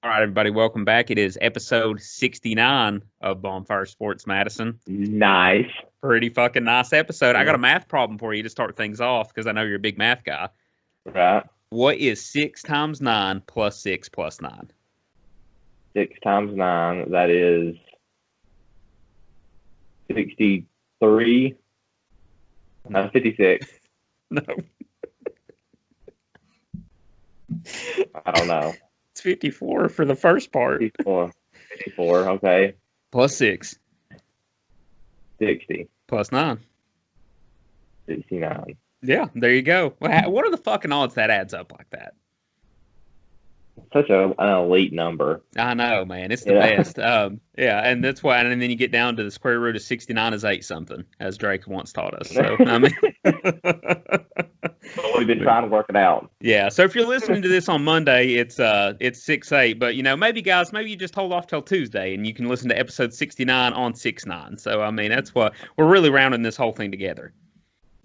All right, everybody, welcome back. It is episode 69 of Bonfire Sports Madison. Nice. Pretty fucking nice episode. I got a Yeah. math problem for you to start things off because I know you're a big math guy. Right. What is 6 times 9 plus 6 plus 9? 6 times 9, that is 63. No, 56. No, I don't know. it's 54 for the first part. 54. 54, okay. Plus 6 60. plus 9. 69. Yeah, there you go. What are the fucking odds that adds up like that? Such an elite number. I know, man. It's the Yeah. best. Yeah, and that's why. And then you get down to the square root of 69 is 8 something, as Drake once taught us. So, I mean. We've been trying to work it out. Yeah, so if you're listening to this on Monday, it's 6/8. But maybe guys, maybe you just hold off till Tuesday and you can listen to episode 69 on 6/9. So I mean, that's what we're really rounding this whole thing together.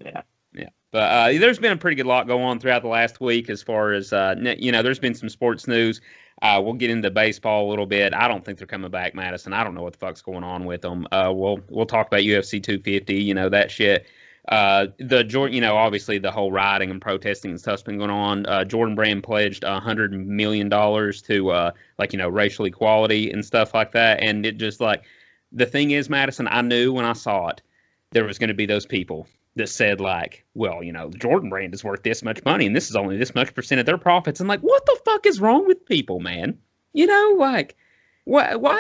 Yeah. Yeah, but there's been a pretty good lot going on throughout the last week as far as there's been some sports news. We'll get into baseball a little bit. I don't think they're coming back, Madison. I don't know what the fuck's going on with them. We'll talk about UFC 250. That shit. Obviously the whole rioting and protesting and stuff's been going on. Jordan Brand pledged $100 million to racial equality and stuff like that. And it just the thing is, Madison, I knew when I saw it, there was going to be those people that said the Jordan Brand is worth this much money and this is only this much percent of their profits. And what the fuck is wrong with people, man? Why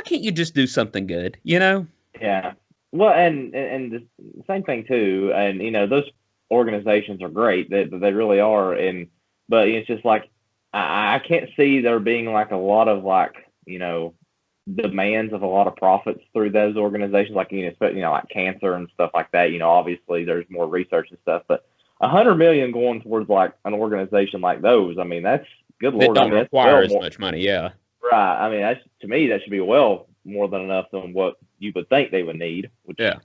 can't you just do something good? Yeah. Well, and the same thing too, and those organizations are great, they really are, but it's just I can't see there being a lot of demands of a lot of profits through those organizations, like cancer and stuff like that. Obviously there's more research and stuff, but $100 million going towards an organization like those, I mean, that's good Lord. That don't require as much money, yeah. Right. I mean, to me, that should be well more than enough than what you would think they would need. Yeah.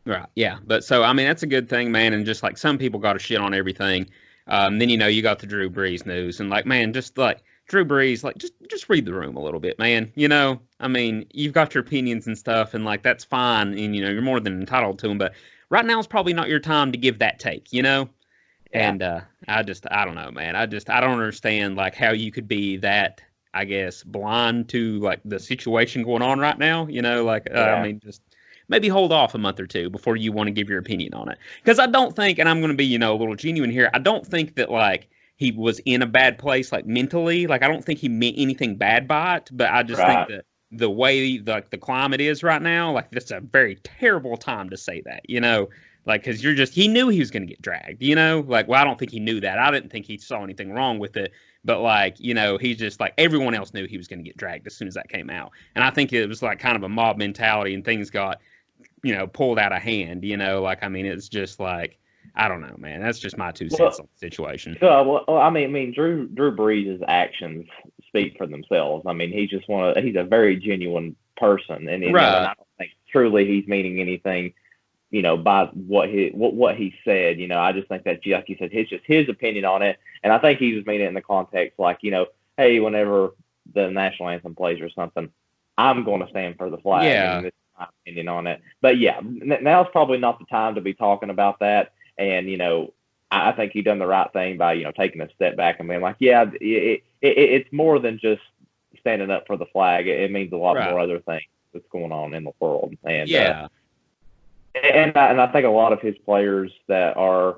Right. Yeah. But so, I mean, that's a good thing, man. And just some people got to shit on everything. Then, you got the Drew Brees news and man, just Drew Brees, just read the room a little bit, man. I mean, you've got your opinions and stuff and that's fine. And, you're more than entitled to them. But right now is probably not your time to give that take, Yeah. And I don't know, man. I don't understand how you could be that, I guess, blind to the situation going on right now. I mean, just maybe hold off a month or two before you want to give your opinion on it. Because I don't think, and I'm going to be a little genuine here, I don't think that he was in a bad place mentally. I don't think he meant anything bad by it. But I just think that the way the climate is right now, that's a very terrible time to say that. Because he knew he was going to get dragged, well, I don't think he knew that. I didn't think he saw anything wrong with it. But he's just everyone else knew he was going to get dragged as soon as that came out. And I think it was kind of a mob mentality and things got, pulled out of hand, I mean, it's just I don't know, man. That's just my 2 cents on the situation. Well, I mean, Drew Brees' actions speak for themselves. I mean, he's a very genuine person. And, right. And I don't think truly he's meaning anything, by what he said. I just think that, like you said, it's just his opinion on it. And I think he was meaning it in the context hey, whenever the national anthem plays or something, I'm going to stand for the flag. Yeah. And this is my opinion on it. But yeah, now's probably not the time to be talking about that. And, I think he done the right thing by, taking a step back and being it's more than just standing up for the flag. It means a lot more other things that's going on in the world. And, yeah. And I think a lot of his players that are,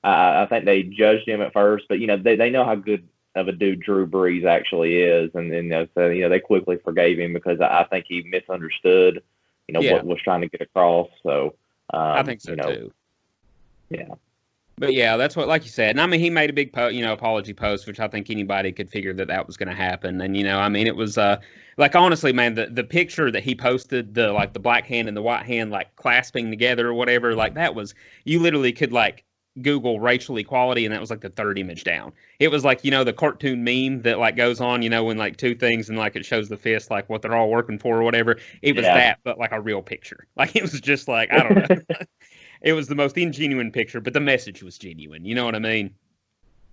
I think they judged him at first, but they know how good of a dude Drew Brees actually is, and so they quickly forgave him because I think he misunderstood, what was trying to get across. So I think so too. Yeah. But yeah, that's what, like you said, and I mean, he made a big apology post, which I think anybody could figure that was going to happen. And I mean, it was honestly, man, the picture that he posted, the black hand and the white hand clasping together or whatever, that was, you literally could Google racial equality, and that was the third image down. It was the cartoon meme that goes on, when two things and it shows the fist what they're all working for or whatever. It was that, but a real picture. It was just I don't know. It was the most ingenuine picture, but the message was genuine. You know what I mean?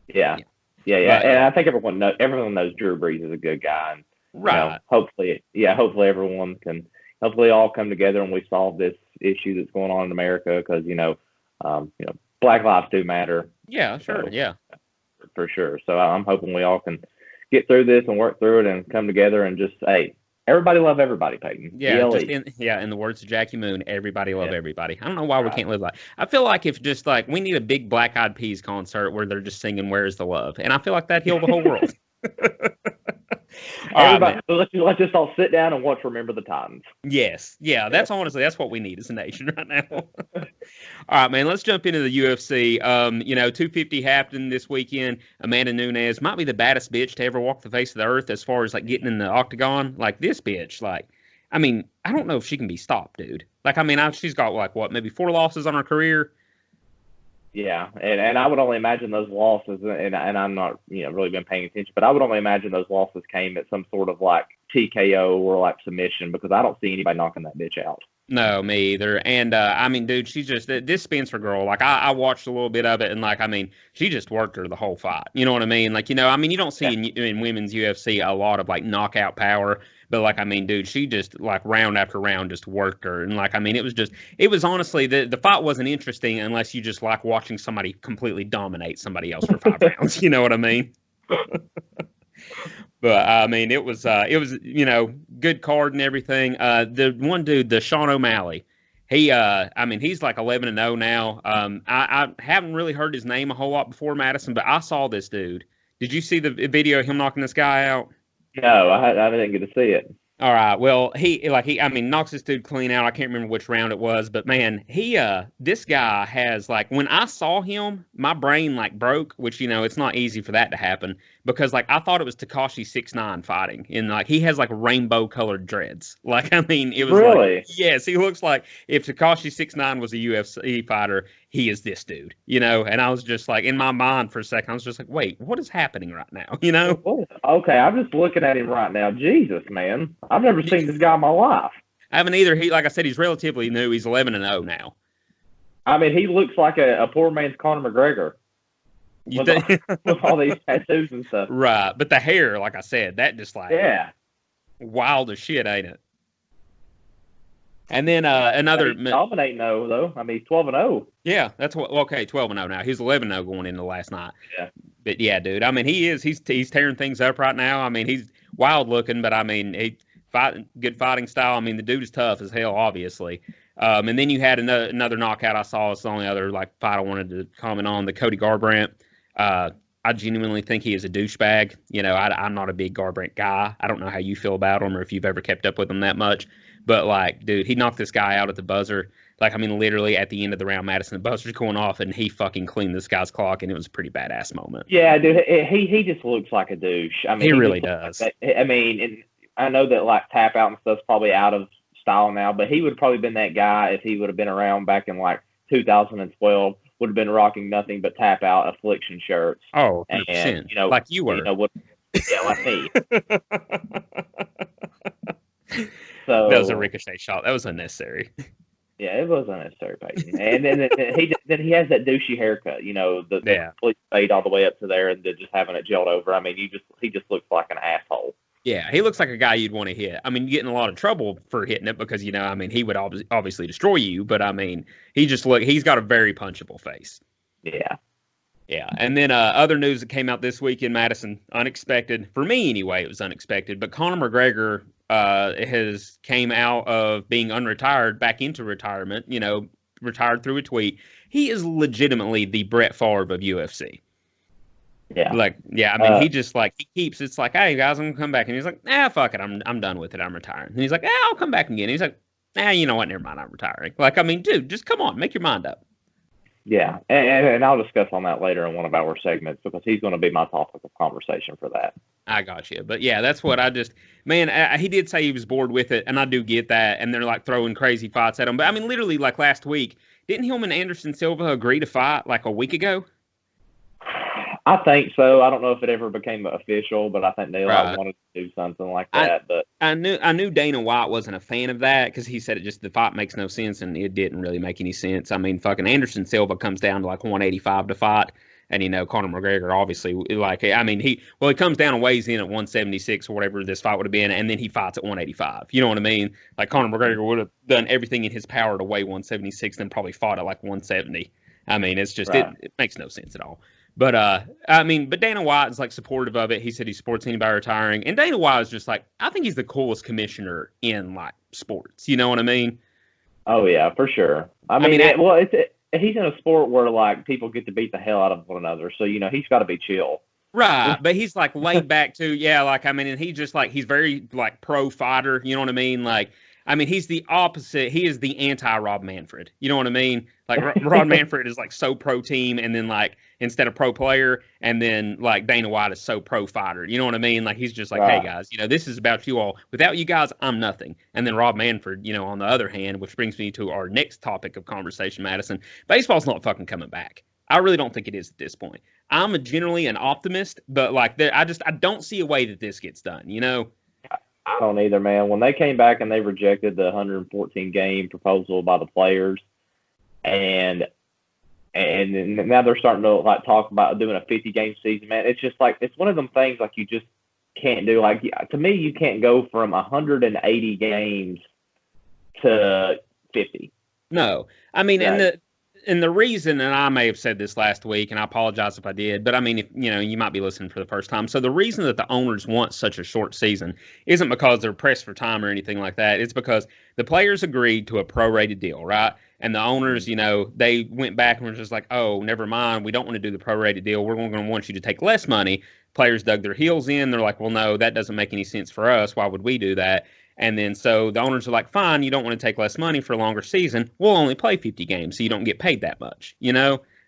Yeah. Yeah, But and I think everyone knows Drew Brees is a good guy, and right. hopefully everyone can all come together and we solve this issue that's going on in America because Black lives do matter. Yeah, sure. So, Yeah. for sure. So I'm hoping we all can get through this and work through it and come together and just everybody love everybody, Peyton. Yeah, just in the words of Jackie Moon, everybody love everybody. I don't know why we can't live like. I feel like if just like we need a big Black Eyed Peas concert where they're just singing "Where's the Love," and I feel like that heal the whole world. Everybody, let's just all sit down and watch Remember the Titans. Yes, yeah, that's honestly that's what we need as a nation right now. All right, man, let's jump into the UFC. 250 happened this weekend. Amanda Nunes might be the baddest bitch to ever walk the face of the earth as far as like getting in the octagon. Like this bitch, like, I mean, I don't know if she can be stopped, dude. Like, I mean, she's got like what, maybe 4 losses on her career. Yeah, and I would only imagine those losses, and I'm not really been paying attention, but I would only imagine those losses came at some sort of like TKO or like submission because I don't see anybody knocking that bitch out. No, me either. And I mean, dude, she's just this Spencer girl. Like I watched a little bit of it, and like I mean, she just worked her the whole fight. You know what I mean? Like I mean, you don't see in women's UFC a lot of like knockout power. But like, I mean, dude, she just like round after round just worked her. And like, I mean, it was honestly, the fight wasn't interesting unless you just like watching somebody completely dominate somebody else for 5 rounds. You know what I mean? But I mean, it was good card and everything. The one dude, the Sean O'Malley, he's like 11-0 now. I haven't really heard his name a whole lot before, Madison, but I saw this dude. Did you see the video of him knocking this guy out? No, I didn't get to see it. All right. Well, he knocks this dude clean out. I can't remember which round it was, but man, this guy has like, when I saw him, my brain like broke, which, it's not easy for that to happen because like, I thought it was Tekashi 6ix9ine fighting and like, he has like rainbow colored dreads. Like, I mean, it was really, like, yes, he looks like if Tekashi 6ix9ine was a UFC fighter, he is this dude, and I was just like, in my mind for a second, I was just like, wait, what is happening right now? Okay. I'm just looking at him right now. Jesus, man. I've never seen this guy in my life. I haven't either. Like I said, he's relatively new. He's 11-0 now. I mean, he looks like a poor man's Conor McGregor. With all these tattoos and stuff. Right. But the hair, like I said, that just like wild as shit, ain't it? And then another dominating though. I mean, he's 12-0. Yeah, that's what. Okay, 12-0 now. He's 11-0 going into last night. Yeah. But yeah, dude. I mean, he's tearing things up right now. I mean, he's wild looking, but I mean, good fighting style. I mean, the dude is tough as hell, obviously. And then you had another knockout I saw. It's the only other like fight I wanted to comment on. The Cody Garbrandt. I genuinely think he is a douchebag. I'm not a big Garbrandt guy. I don't know how you feel about him or if you've ever kept up with him that much. But, like, dude, he knocked this guy out at the buzzer. Like, I mean, literally at the end of the round, Madison, the buzzer's going off, and he fucking cleaned this guy's clock, and it was a pretty badass moment. Yeah, dude, he just looks like a douche. I mean, he really does. I mean, and I know that, like, tap out and stuff's probably out of style now, but he would have probably been that guy if he would have been around back in, like, 2012, would have been rocking nothing but tap out affliction shirts. Oh, 100%. And, like you were. Like me. So that was a ricochet shot. That was unnecessary. Yeah, it was unnecessary, Peyton. And then he has that douchey haircut, the complete fade all the way up to there, and then just having it gelled over. I mean, he just looks like an asshole. Yeah, he looks like a guy you'd want to hit. I mean, you get in a lot of trouble for hitting it because I mean, he would obviously destroy you, but I mean, he's got a very punchable face. Yeah. Yeah, and then other news that came out this week in Madison, unexpected for me anyway. It was unexpected, but Conor McGregor has came out of being unretired back into retirement. Retired through a tweet. He is legitimately the Brett Favre of UFC. Yeah. I mean, he just he keeps. It's like, hey guys, I'm gonna come back, and he's like, fuck it, I'm done with it. I'm retiring. And he's like, I'll come back again. And he's like, you know what? Never mind, I'm retiring. Like, I mean, dude, just come on, make your mind up. Yeah, and I'll discuss on that later in one of our segments because he's going to be my topic of conversation for that. I got you. But yeah, that's what he did say he was bored with it, and I do get that, and they're like throwing crazy fights at him. But I mean, literally, like last week, didn't him and Anderson Silva agree to fight like a week ago? I think so. I don't know if it ever became official, but I think they wanted to do something like that. But I knew Dana White wasn't a fan of that because he said the fight makes no sense, and it didn't really make any sense. I mean, fucking Anderson Silva comes down to like 185 to fight, And, Conor McGregor, obviously, like, I mean, he comes down and weighs in at 176 or whatever this fight would have been, and then he fights at 185. You know what I mean? Like, Conor McGregor would have done everything in his power to weigh 176, then probably fought at like 170. I mean, it's just, it makes no sense at all. But, but Dana White is like supportive of it. He said he supports anybody retiring. And Dana White is just like, I think he's the coolest commissioner in like sports. You know what I mean? Oh, yeah, for sure. He's in a sport where like people get to beat the hell out of one another. So, he's got to be chill. Right. But he's like laid back too. Yeah. Like, I mean, and he just like, he's very like pro fighter. You know what I mean? Like, I mean, he's the opposite. He is the anti-Rob Manfred. You know what I mean? Like, Rob Manfred is like so pro team, and then like instead of pro player, and then like Dana White is so pro fighter. You know what I mean? Like, he's just like, hey guys, this is about you all. Without you guys, I'm nothing. And then Rob Manfred, on the other hand, which brings me to our next topic of conversation, Madison. Baseball's not fucking coming back. I really don't think it is at this point. I'm generally an optimist, but like, I don't see a way that this gets done. I don't either, man. When they came back and they rejected the 114 game proposal by the players, and now they're starting to like talk about doing a 50 game season, man. It's just like, it's one of them things like you just can't do. Like, to me, you can't go from 180 games to 50. No, I mean, right. And the reason, and I may have said this last week, and I apologize if I did, but I mean, if you might be listening for the first time. So the reason that the owners want such a short season isn't because they're pressed for time or anything like that. It's because the players agreed to a prorated deal, right? And the owners, they went back and were just like, oh, never mind. We don't want to do the prorated deal. We're going to want you to take less money. Players dug their heels in. They're like, well, no, that doesn't make any sense for us. Why would we do that? And then so the owners are like, fine, you don't want to take less money for a longer season. We'll only play 50 games, so you don't get paid that much,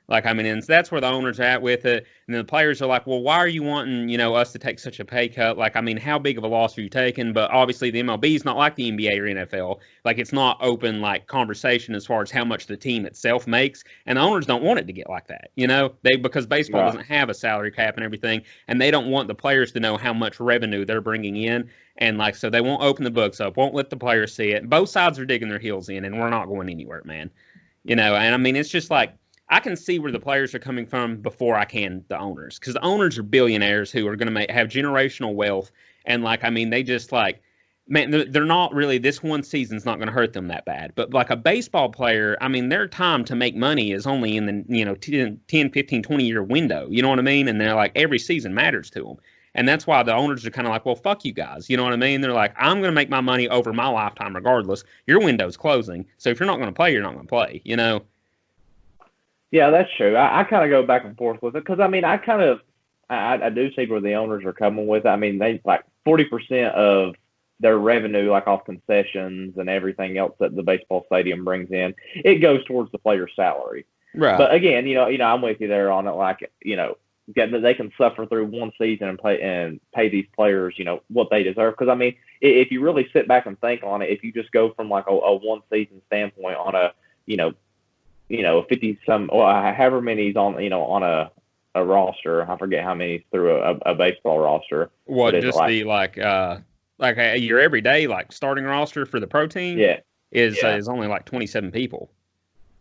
Like, I mean, and that's where the owners are at with it. And then the players are like, well, why are you wanting, us to take such a pay cut? Like, I mean, how big of a loss are you taking? But obviously the MLB is not like the NBA or NFL. Like, it's not open, like, conversation as far as how much the team itself makes. And the owners don't want it to get like that, because baseball doesn't have a salary cap and everything. And they don't want the players to know how much revenue they're bringing in. And, like, so they won't open the books up, won't let the players see it. Both sides are digging their heels in, and we're not going anywhere, man. And I mean, it's just like, I can see where the players are coming from before I can the owners, because the owners are billionaires who are going to have generational wealth. And, like, I mean, they just, like, man, they're not really, this one season's not going to hurt them that bad. But, like, a baseball player, I mean, their time to make money is only in the, 10, 15, 20-year window. You know what I mean? And they're like, every season matters to them. And that's why the owners are kind of like, well, fuck you guys. You know what I mean? They're like, I'm going to make my money over my lifetime regardless. Your window's closing. So if you're not going to play, you're not going to play, Yeah, that's true. I kind of go back and forth with it because, I mean, I do see where the owners are coming with it. I mean, they like 40% of their revenue, like off concessions and everything else that the baseball stadium brings in, it goes towards the player's salary. Right. But again, I'm with you there on it. Like, they can suffer through one season and pay these players, what they deserve. Because, I mean, if you really sit back and think on it, if you just go from like a one season standpoint on a, 50 some, or however many is on, on a roster, I forget how many through a baseball roster. What, just like, your everyday like starting roster for the pro team? Yeah. Is only like 27 people.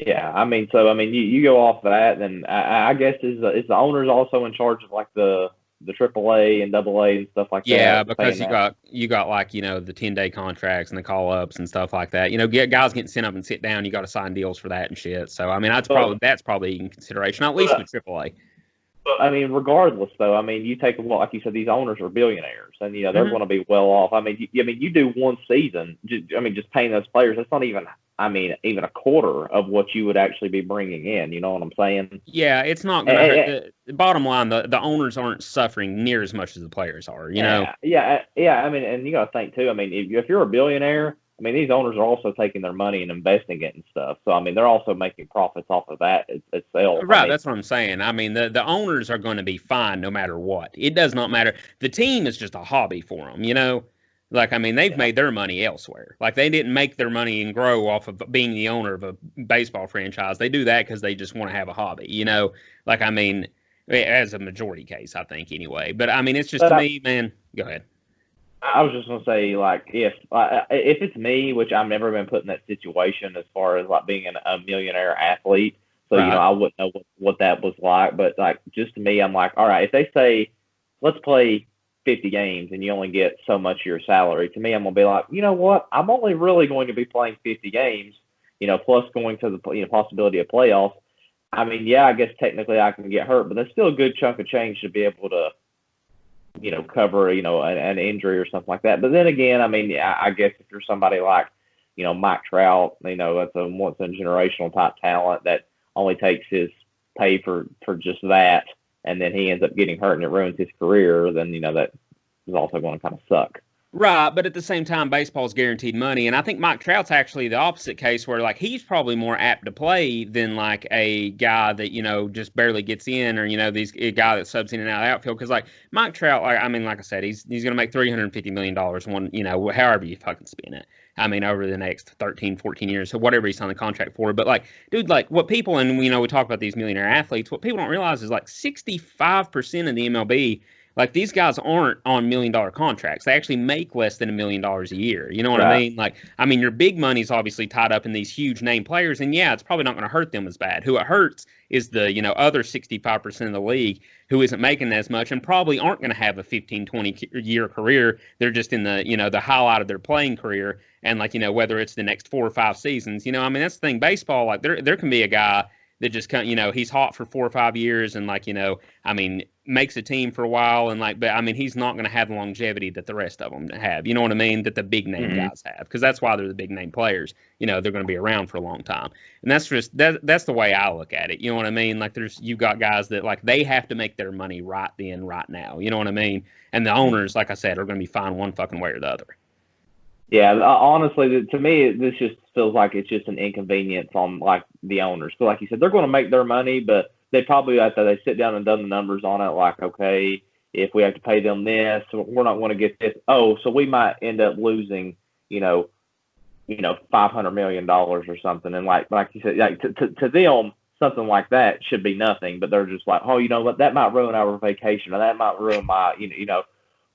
Yeah, I mean, you go off that, then I guess is the owners also in charge of like the AAA and AA and stuff like that? Yeah, because you got like the 10-day contracts and the call ups and stuff like that. Guys getting sent up and sit down. You got to sign deals for that and shit. So I mean, that's probably in consideration, at least with AAA. I mean, regardless though, I mean, you take like you said, these owners are billionaires, and they're going to be well off. I mean, you do one season. Just paying those players. That's not even. I mean, even a quarter of what you would actually be bringing in. You know what I'm saying? Yeah, it's not going to hurt. The bottom line, the owners aren't suffering near as much as the players are, Yeah. I mean, and you got to think, too, I mean, if you're a billionaire, I mean, these owners are also taking their money and investing it and stuff. So, I mean, they're also making profits off of that itself. Right, I mean, that's what I'm saying. I mean, the owners are going to be fine no matter what. It does not matter. The team is just a hobby for them, Like, I mean, they've made their money elsewhere. Like, they didn't make their money and grow off of being the owner of a baseball franchise. They do that because they just want to have a hobby, Like, I mean, as a majority case, I think, anyway. But, I mean, it's just, to me, man, go ahead. I was just going to say, like, if it's me, which I've never been put in that situation as far as, like, being a millionaire athlete, So, Right. I wouldn't know what that was like. But, like, just to me, I'm like, all right, if they say, let's play 50 games and you only get so much of your salary, to me, I'm going to be like, you know what? I'm only really going to be playing 50 games, plus going to the possibility of playoffs. I mean, yeah, I guess technically I can get hurt, but that's still a good chunk of change to be able to, cover, an injury or something like that. But then again, I mean, I guess if you're somebody like, Mike Trout, that's a once in a generational type talent that only takes his pay for just that, and then he ends up getting hurt and it ruins his career, then, that is also going to kind of suck. Right, but at the same time, baseball's guaranteed money, and I think Mike Trout's actually the opposite case, where like he's probably more apt to play than like a guy that just barely gets in, or a guy that subs in and out of the outfield. Because like Mike Trout, like I said, he's going to make $350 million however you fucking spin it. I mean, over the next 13, 14 years, so whatever he's on the contract for. But like, dude, like what people, and we talk about these millionaire athletes, what people don't realize is like 65% of the MLB. Like, these guys aren't on $1 million contracts. They actually make less than $1 million a year. You know what I mean? Like, I mean, your big money's obviously tied up in these huge name players, and yeah, it's probably not going to hurt them as bad. Who it hurts is the, other 65% of the league who isn't making as much and probably aren't going to have a 15, 20-year career. They're just in the, the highlight of their playing career, and like, whether it's the next 4 or 5 seasons. I mean, that's the thing. Baseball, like, there can be a guy that just he's hot for 4 or 5 years and like, I mean, makes a team for a while and like, but I mean, he's not going to have the longevity that the rest of them have. You know what I mean? That the big name guys have, because that's why they're the big name players. They're going to be around for a long time, and that's just that's the way I look at it. You know what I mean? Like, you've got guys that like they have to make their money right then, right now. You know what I mean? And the owners, like I said, are going to be fine one fucking way or the other. Yeah, honestly, to me, this just feels like it's just an inconvenience on like the owners. So, like you said, they're going to make their money, but they probably, after they sit down and done the numbers on it, like, okay, if we have to pay them this, we're not going to get this. Oh, so we might end up losing, $500 million or something. And like you said, like to them, something like that should be nothing. But they're just like, oh, you know what, that might ruin our vacation, or that might ruin my,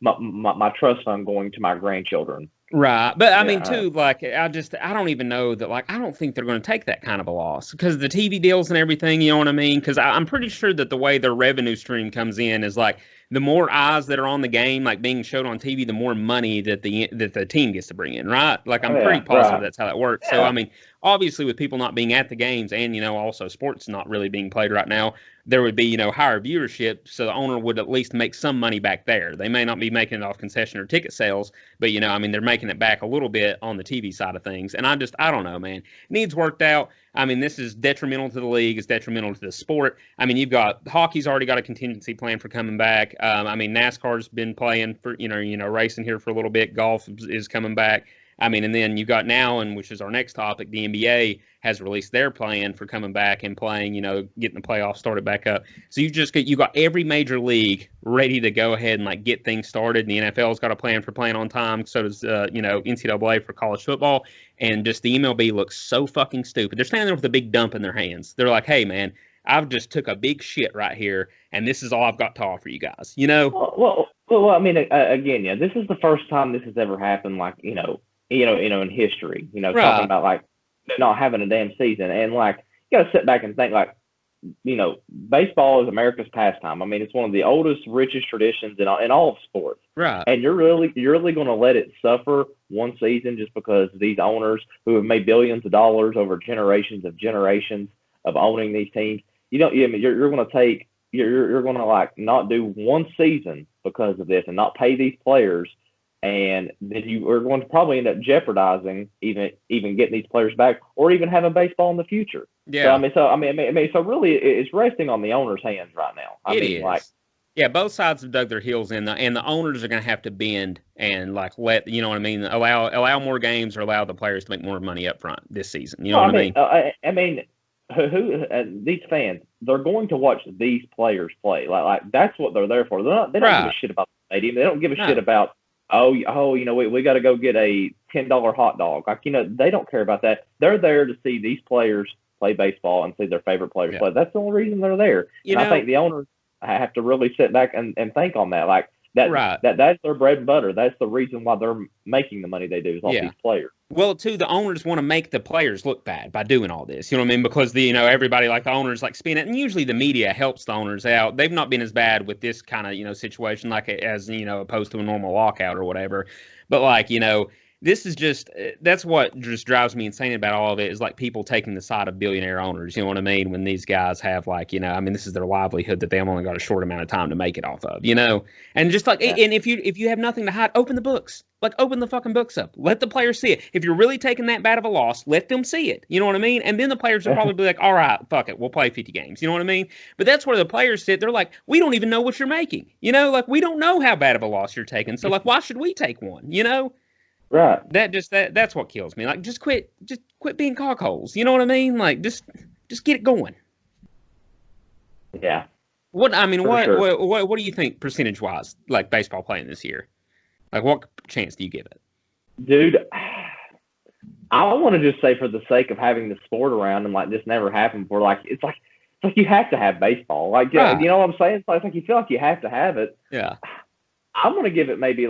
my trust fund going to my grandchildren. Right. But I mean, too, like, I don't even know that, like, I don't think they're going to take that kind of a loss because the TV deals and everything, you know what I mean? Because I'm pretty sure that the way their revenue stream comes in is like the more eyes that are on the game, like being showed on TV, the more money that the team gets to bring in, right? Like, I'm pretty positive that's how that works. Yeah. So, I mean, obviously with people not being at the games and, also sports not really being played right now, there would be, higher viewership. So the owner would at least make some money back there. They may not be making it off concession or ticket sales, but, I mean, they're making it back a little bit on the TV side of things. And I don't know, man. Needs worked out. I mean, this is detrimental to the league. It's detrimental to the sport. I mean, you've got hockey's already got a contingency plan for coming back. I mean, NASCAR's been playing for, racing here for a little bit. Golf is coming back. I mean, and then you got now, and which is our next topic, the NBA has released their plan for coming back and playing, getting the playoffs started back up. So you got every major league ready to go ahead and like get things started. And the NFL's got a plan for playing on time. So does NCAA for college football. And just the MLB looks so fucking stupid. They're standing there with a big dump in their hands. They're like, hey man, I've just took a big shit right here, and this is all I've got to offer you guys. Well, I mean, again, yeah, this is the first time this has ever happened. Like, in history, right. Talking about like not having a damn season, and like you got to sit back and think like, baseball is America's pastime. I mean, it's one of the oldest, richest traditions in all of sports. Right. And you're really going to let it suffer one season just because these owners who have made billions of dollars over generations of owning these teams, you're going to take, you're going to like not do one season because of this and not pay these players. And then you are going to probably end up jeopardizing even getting these players back, or even having baseball in the future. Yeah. So really, it's resting on the owner's hands right now. It is. Yeah, both sides have dug their heels in, and the owners are going to have to bend and like let allow more games or allow the players to make more money up front this season. You know what I mean? Who these fans? They're going to watch these players play. Like that's what they're there for. They don't give a shit about the stadium. They don't give a shit about. We got to go get a $10 hot dog. Like, they don't care about that. They're there to see these players play baseball and see their favorite players play. That's the only reason they're there. I think the owners have to really sit back and think on that. Like, That's their bread and butter. That's the reason why they're making the money they do is off these players. Well, too, the owners want to make the players look bad by doing all this. You know what I mean? Because everybody, like the owners, like spin it, and usually the media helps the owners out. They've not been as bad with this kind of situation, like as opposed to a normal lockout or whatever. But this is that's what just drives me insane about all of it is like people taking the side of billionaire owners. You know what I mean? When these guys have this is their livelihood that they've only got a short amount of time to make it off of, and just and if you have nothing to hide, open the books, open the fucking books up, let the players see it. If you're really taking that bad of a loss, let them see it. You know what I mean? And then the players will probably be like, all right, fuck it, we'll play 50 games. You know what I mean? But that's where the players sit. They're like, we don't even know what you're making. We don't know how bad of a loss you're taking. So why should we take one? Right. That's what kills me. Just quit being cockholes. You know what I mean? Just get it going. Yeah. What do you think percentage wise, baseball playing this year? What chance do you give it? Dude, I want to just say for the sake of having the sport around and this never happened before, it's like you have to have baseball. You know what I'm saying? It's like you feel like you have to have it. Yeah. I'm gonna give it maybe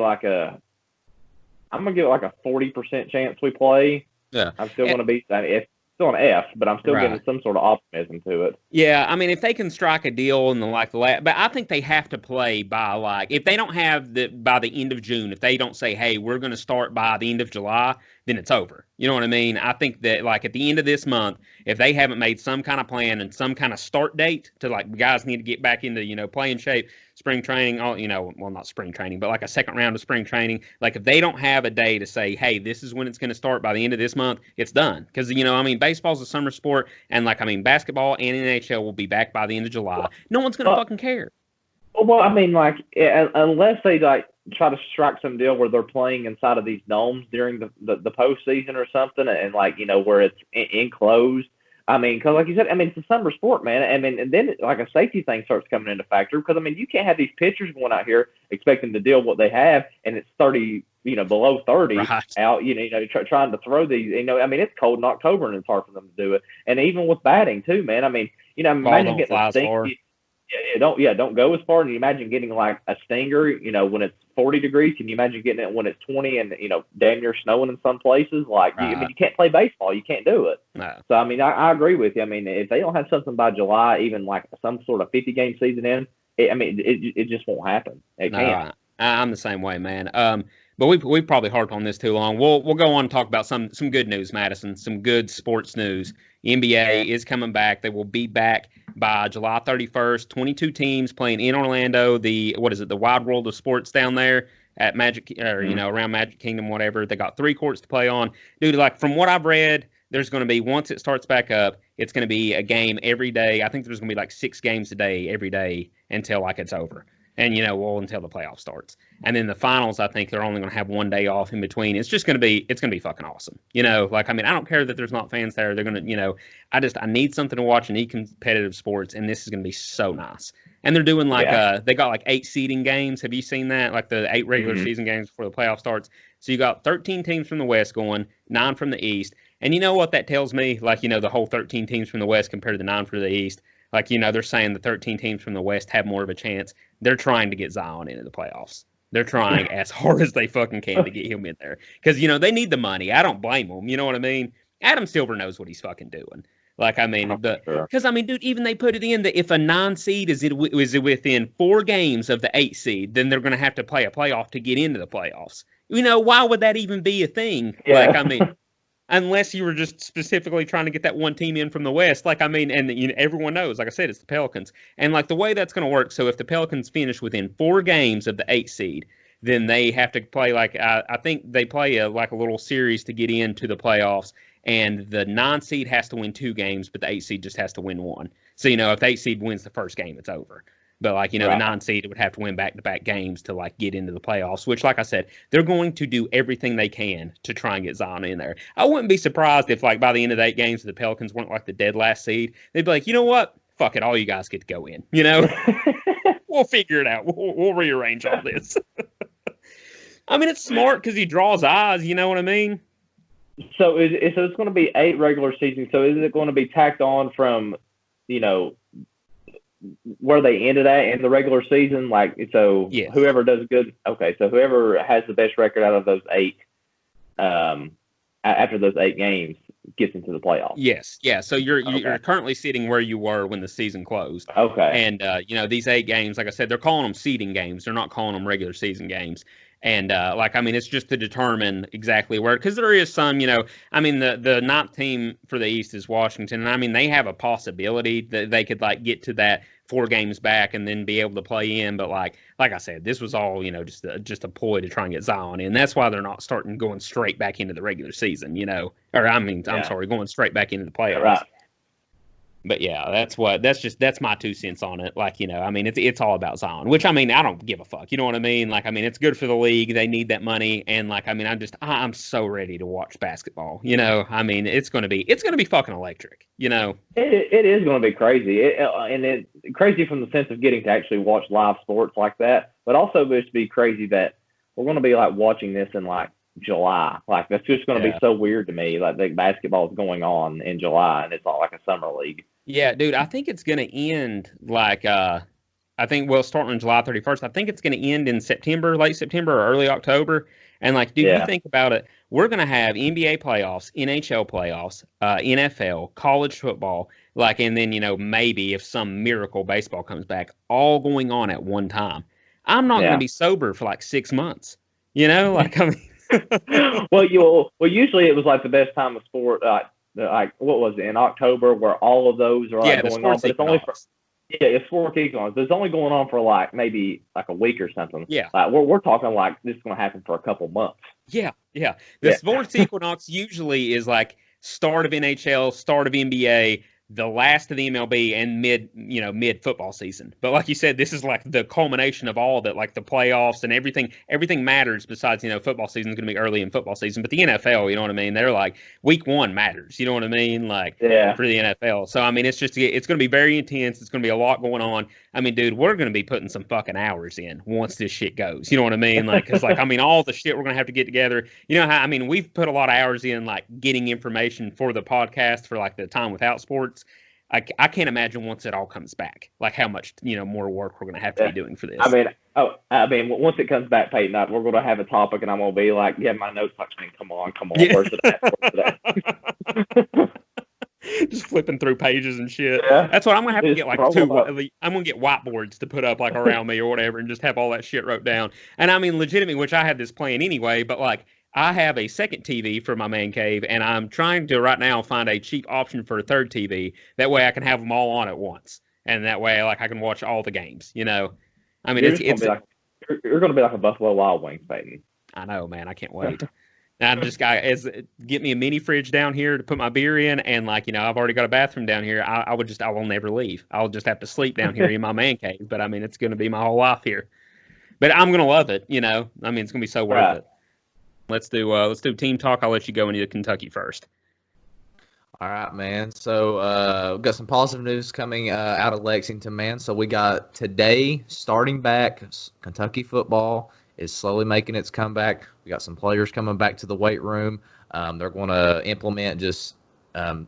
I'm going to give it a 40% chance we play. Yeah. I'm still going to be, it's still an F, but I'm still getting some sort of optimism to it. Yeah. I mean, if they can strike a deal in but I think they have to play by if they don't have by the end of June, if they don't say, hey, we're going to start by the end of July, then it's over. You know what I mean? I think that at the end of this month, if they haven't made some kind of plan and some kind of start date to guys need to get back into, playing shape, spring training, well, not spring training, but a second round of spring training. If they don't have a day to say, hey, this is when it's going to start by the end of this month, it's done. Because, baseball's a summer sport and basketball and NHL will be back by the end of July. No one's going to fucking care. Well, unless they try to strike some deal where they're playing inside of these domes during the postseason or something, and where it's enclosed. Because like you said, it's a summer sport, man. And then a safety thing starts coming into factor because you can't have these pitchers going out here expecting to deal what they have, and it's 30, below 30 out, trying to throw these. It's cold in October and it's hard for them to do it. And even with batting too, man. Imagine getting a sting. Don't go as far. And you imagine getting a stinger, when it's 40 degrees. Can you imagine getting it when it's 20 and damn near snowing in some places? You can't play baseball. You can't do it. No. So I agree with you. If they don't have something by July, even some sort of 50-game season in, it just won't happen. It can't. I'm the same way, man. But we've probably harped on this too long. We'll go on and talk about some good news, Madison. Some good sports news. The NBA is coming back. They will be back by July 31st. 22 teams playing in Orlando. The Wide World of Sports down there at Magic, or around Magic Kingdom, whatever. They got 3 courts to play on. Dude, from what I've read, there's going to be, once it starts back up, it's going to be a game every day. I think there's going to be 6 games a day every day until it's over. And, until the playoff starts. And then the finals, I think they're only going to have 1 day off in between. It's going to be fucking awesome. I don't care that there's not fans there. They're going to, I need something to watch and need competitive sports. And this is going to be so nice. And they're doing they got 8 seeding games. Have you seen that? The 8 regular season games before the playoff starts. So you got 13 teams from the West going, 9 from the East. And you know what that tells me? The whole 13 teams from the West compared to the 9 from the East. They're saying the 13 teams from the West have more of a chance. They're trying to get Zion into the playoffs. They're trying as hard as they fucking can to get him in there. Because, they need the money. I don't blame them. You know what I mean? Adam Silver knows what he's fucking doing. Because, dude, even they put it in that if a 9 seed is within 4 games of the 8 seed, then they're going to have to play a playoff to get into the playoffs. Why would that even be a thing? Yeah. Unless you were just specifically trying to get that one team in from the West, and everyone knows, like I said, it's the Pelicans. And the way that's going to work, so if the Pelicans finish within 4 games of the 8 seed, then they have to play I think they play a little series to get into the playoffs, and the 9 seed has to win 2 games, but the 8 seed just has to win 1. So, if the 8 seed wins the first game, it's over. But, the 9 seed would have to win back-to-back games to, get into the playoffs, which, like I said, they're going to do everything they can to try and get Zion in there. I wouldn't be surprised if, by the end of the 8 games, the Pelicans weren't, the dead last seed. They'd be like, you know what? Fuck it. All you guys get to go in. We'll figure it out. We'll rearrange all this. It's smart because he draws eyes. You know what I mean? So it's going to be 8 regular seasons. So is it going to be tacked on from, where they ended at in the regular season? Like, so Yes. whoever does good. Okay, so whoever has the best record out of those 8, after those 8 games, gets into the playoffs. Yes, yeah. So you're currently sitting where you were when the season closed. Okay. And these 8 games, like I said, they're calling them seeding games. They're not calling them regular season games. And it's just to determine exactly where, because there is some, the 9th team for the East is Washington, and they have a possibility that they could get to that 4 games back and then be able to play in. But like I said, this was all just a ploy to try and get Zion in. That's why they're not going straight back into the regular season, I'm sorry, going straight back into the playoffs. Right. But yeah, that's my 2 cents on it. It's all about Zion, which I don't give a fuck. You know what I mean? It's good for the league. They need that money, and I'm so ready to watch basketball. It's gonna be fucking electric. It is going to be crazy, it's crazy from the sense of getting to actually watch live sports like that, but also just be crazy that we're going to be watching this in July. That's just going to be so weird to me. The basketball is going on in July, and it's not like a summer league. Yeah, dude, I think it's going to end starting on July 31st. I think it's going to end in September, late September or early October. And you think about it, we're going to have NBA playoffs, NHL playoffs, NFL, college football, and then, maybe if some miracle baseball comes back, all going on at one time. I'm not going to be sober for 6 months. Well, usually it was the best time of sport. What was it in October, where all of those are going on? But it's only it's 4 equinox. It's only going on for maybe a week or something. Yeah, we're talking this is going to happen for a couple months. Yeah. The sports equinox usually is start of NHL, start of NBA, the last of the MLB, and mid football season. But like you said, this is the culmination of all that, the playoffs and everything. Everything matters besides, football season is going to be early in football season. But the NFL, you know what I mean? They're week 1 matters. You know what I mean? For the NFL. So, it's going to be very intense. It's going to be a lot going on. Dude, we're going to be putting some fucking hours in once this shit goes. You know what I mean? Because all the shit we're going to have to get together. You know how, we've put a lot of hours in, getting information for the podcast for the time without sports. I can't imagine once it all comes back, how much, more work we're going to have to be doing for this. Once it comes back, Peyton, we're going to have a topic, and I'm going to be my notes come on, where's it at? Just flipping through pages and shit. Yeah. That's what I'm going to have to get, 2, I'm going to get whiteboards to put up, around me or whatever, and just have all that shit wrote down. And legitimately, which I had this plan anyway, but I have a second TV for my man cave, and I'm trying to right now find a cheap option for a third TV. That way I can have them all on at once. And that way, I can watch all the games, you're going to be like a Buffalo Wild Wings, Peyton. I know, man. I can't wait. Now I'm just get me a mini fridge down here to put my beer in, and I've already got a bathroom down here. I will never leave. I'll just have to sleep down here in my man cave. But it's going to be my whole life here. But I'm going to love it. It's going to be so worth it. Let's do team talk. I'll let you go into Kentucky first. All right, man. So we've got some positive news coming out of Lexington, man. So we got today starting back. Kentucky football is slowly making its comeback. We got some players coming back to the weight room. They're going to implement just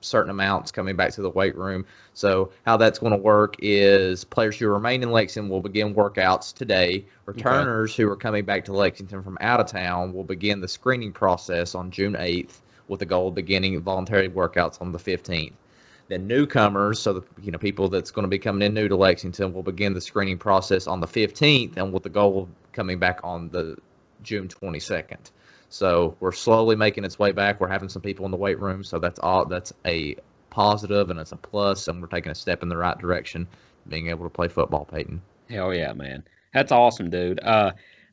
certain amounts coming back to the weight room. So how that's going to work is players who remain in Lexington will begin workouts today. Returners who are coming back to Lexington from out of town will begin the screening process on June 8th with the goal of beginning voluntary workouts on the 15th. Then newcomers, so the people that's going to be coming in new to Lexington, will begin the screening process on the 15th, and with the goal of coming back on the June 22nd. So we're slowly making its way back. We're having some people in the weight room, so that's a positive and it's a plus, and we're taking a step in the right direction, being able to play football, Peyton. Hell yeah, man. That's awesome, dude.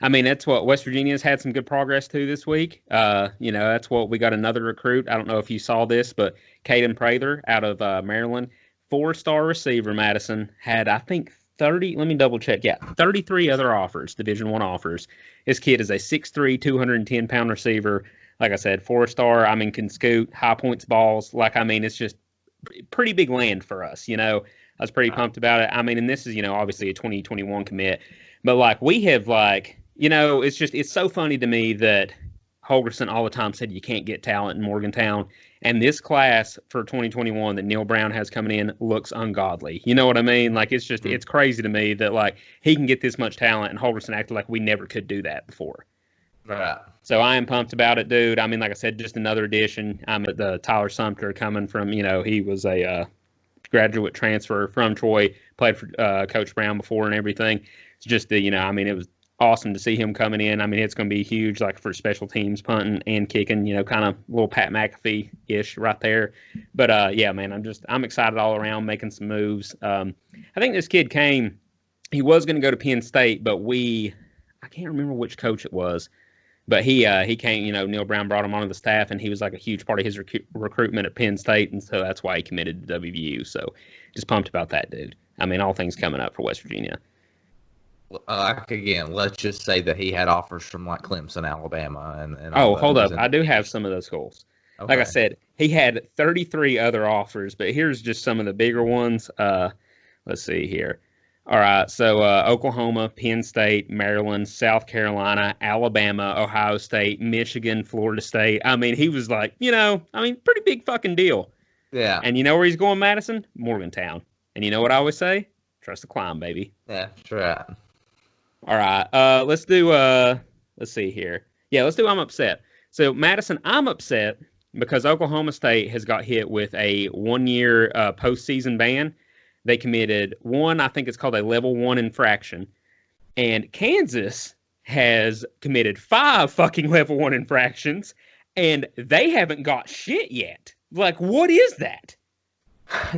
That's what West Virginia's had some good progress to this week. That's what we got another recruit. I don't know if you saw this, but Kaden Prather out of Maryland, 4-star receiver, Madison, had, I think, 30, let me double check. Yeah, 33 other offers, Division I offers. This kid is a 6'3", 210-pound receiver. Like I said, 4-star, can scoot, high points balls. It's just pretty big land for us, I was pretty pumped about it. And this is, obviously a 2021 commit. But, we have, it's so funny to me that Holgerson all the time said you can't get talent in Morgantown. And this class for 2021 that Neil Brown has coming in looks ungodly. You know what I mean? Like, it's just, it's crazy to me that, like, he can get this much talent and Holgerson acted like we never could do that before. Right. So I am pumped about it, dude. I mean, like I said, just another addition. I'm at the Tyler Sumter coming from, he was a graduate transfer from Troy, played for Coach Brown before and everything. It's just it was awesome to see him coming in. I mean, it's going to be huge, like for special teams, punting and kicking, kind of little Pat McAfee-ish right there. But yeah, man, I'm excited all around, making some moves. I think this kid he was going to go to Penn State, but I can't remember which coach it was. But he came, Neil Brown brought him onto the staff, and he was like a huge part of his recruitment at Penn State, and so that's why he committed to WVU. So just pumped about that, dude. I mean, all things coming up for West Virginia. Again, let's just say that he had offers from like Clemson, Alabama, and hold up. I do have some of those schools. Okay. Like I said, he had 33 other offers, but here's just some of the bigger ones. Let's see here. All right, so Oklahoma, Penn State, Maryland, South Carolina, Alabama, Ohio State, Michigan, Florida State. I mean, he was like, pretty big fucking deal. Yeah. And you know where he's going, Madison? Morgantown. And you know what I always say? Trust the climb, baby. Yeah, that's right. All right, let's do, let's see here. Yeah, let's do I'm upset. So, Madison, I'm upset because Oklahoma State has got hit with a one-year postseason ban. They committed I think it's called a level 1 infraction. And Kansas has committed 5 fucking level 1 infractions, and they haven't got shit yet. Like, what is that?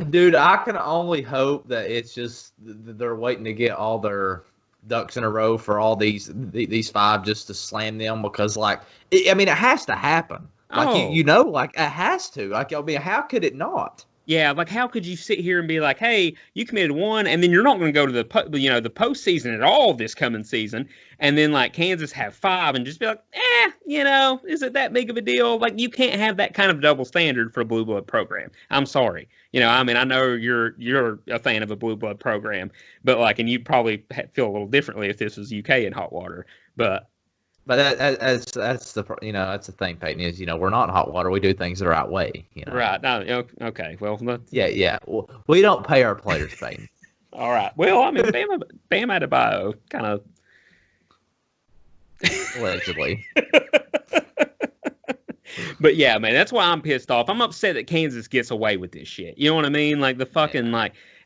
Dude, I can only hope that it's just they're waiting to get all their ducks in a row for all these 5 just to slam them because, like, it has to happen. Like, like, it has to. Like, how could it not? Yeah, like how could you sit here and be like, hey, you committed 1, and then you're not going to go to the postseason at all this coming season, and then like Kansas have 5 and just be like, is it that big of a deal? Like you can't have that kind of double standard for a blue blood program. I'm sorry. I know you're a fan of a blue blood program, but like, and you'd probably feel a little differently if this was UK in hot water, but. But that's the thing, Peyton, is we're not in hot water. We do things the right way. Right. No. Okay. Well. Yeah. Well, we don't pay our players, Peyton. All right. Well, I mean, Bam Adebayo kind of allegedly. But yeah, man, that's why I'm pissed off. I'm upset that Kansas gets away with this shit. You know what I mean? Like the fucking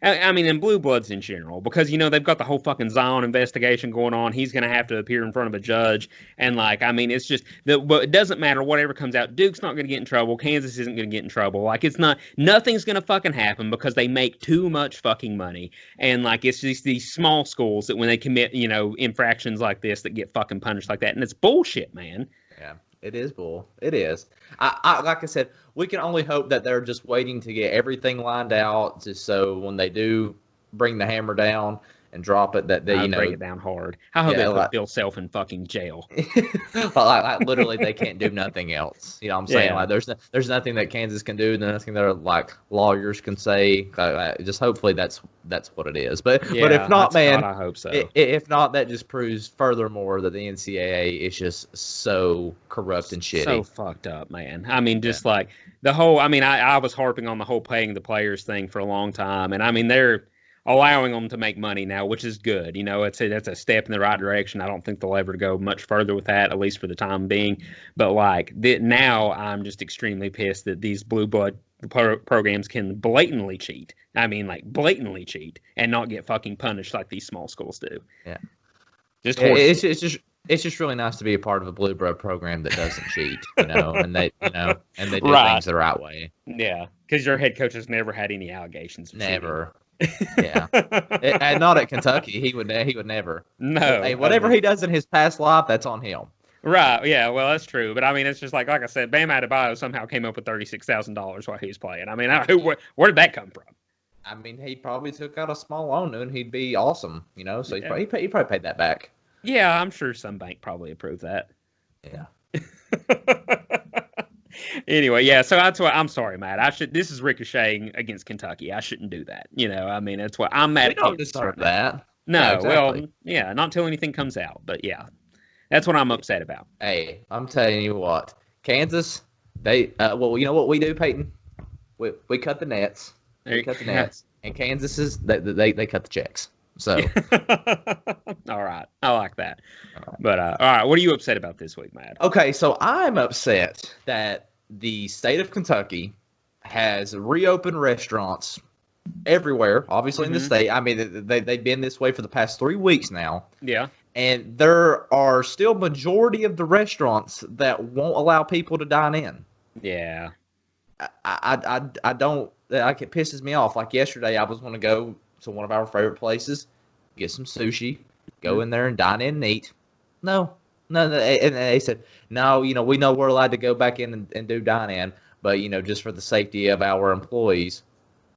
and blue bloods in general, because they've got the whole fucking Zion investigation going on. He's going to have to appear in front of a judge, and it's just but it doesn't matter whatever comes out. Duke's not going to get in trouble. Kansas isn't going to get in trouble. Like nothing's going to fucking happen because they make too much fucking money, and like it's just these small schools that when they commit infractions like this that get fucking punished like that, and it's bullshit, man. Yeah. It is bull. It is. I like I said, we can only hope that they're just waiting to get everything lined out, just so when they do bring the hammer down and drop it, that they bring it down hard. I hope they put Bill Self in fucking jail. like literally, they can't do nothing else. You know what I'm saying? Yeah. Like there's nothing that Kansas can do, nothing that like lawyers can say. Just hopefully that's what it is. But if not, man, I hope so. If not, that just proves furthermore that the NCAA is just so corrupt and shitty. So fucked up, man. I mean, just like the whole. I mean, I was harping on the whole paying the players thing for a long time, and I mean they're allowing them to make money now, which is good. That's a step in the right direction. I don't think they'll ever go much further with that, at least for the time being. But like now, I'm just extremely pissed that these blue blood programs can blatantly cheat. I mean, like blatantly cheat and not get fucking punished like these small schools do. Yeah, it's just really nice to be a part of a blue blood program that doesn't cheat, and they do right. things the right way. Yeah, because your head coach has never had any allegations. Never. Yeah, and not at Kentucky. He would never. No, hey, whatever he does in his past life, that's on him. Right. Yeah. Well, that's true. But I mean, it's just like I said, Bam Adebayo somehow came up with $36,000 while he was playing. I mean, where did that come from? I mean, he probably took out a small loan and he'd be awesome, So he probably paid that back. Yeah, I'm sure some bank probably approved that. Yeah. Anyway, yeah, so that's why I'm sorry, Matt. This is ricocheting against Kentucky. I shouldn't do that. I mean, that's why I'm mad at Kansas. We don't deserve that. No, yeah, exactly. Well, yeah, not until anything comes out. But yeah, That's what I'm upset about. Hey, I'm telling you what, Kansas, they well, you know what we do, Peyton? We cut the nets. We cut the nets, and Kansas is they cut the checks. So, all right, I like that. But all right, what are you upset about this week, Matt? Okay, so I'm upset that the state of Kentucky has reopened restaurants everywhere, obviously in the state. I mean, they've been this way for the past 3 weeks now. Yeah. And there are still majority of the restaurants that won't allow people to dine in. Yeah. I don't, like, it pisses me off. Like yesterday, I was going to go to one of our favorite places, get some sushi, go in there and dine in and eat. No. And they said, no, we know we're allowed to go back in and do dine in, but, just for the safety of our employees,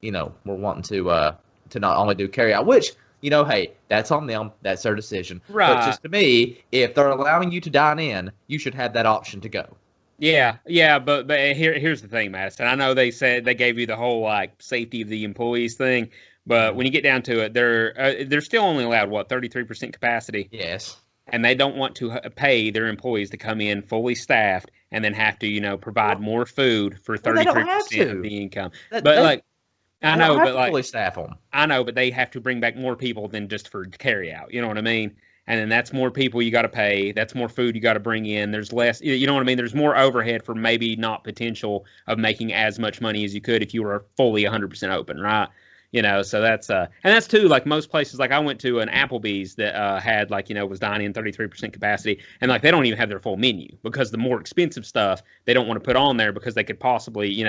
we're wanting to not only do carry out, which, hey, that's on them. That's their decision. Right. But just to me, if they're allowing you to dine in, you should have that option to go. Yeah, but here's the thing, Madison. I know they said they gave you the whole like safety of the employees thing, but when you get down to it, they're still only allowed 33% capacity. Yes. And they don't want to pay their employees to come in fully staffed and then have to provide more food for 33% of the income. I know, but fully staff them. I know, but they have to bring back more people than just for carry out. You know what I mean? And then that's more people you got to pay. That's more food you got to bring in. There's less, you know what I mean? There's more overhead for maybe not potential of making as much money as you could if you were fully 100% open, right? So that's, and that's too, like most places, like I went to an Applebee's that had was dining 33% capacity. And like, they don't even have their full menu because the more expensive stuff they don't want to put on there because they could possibly,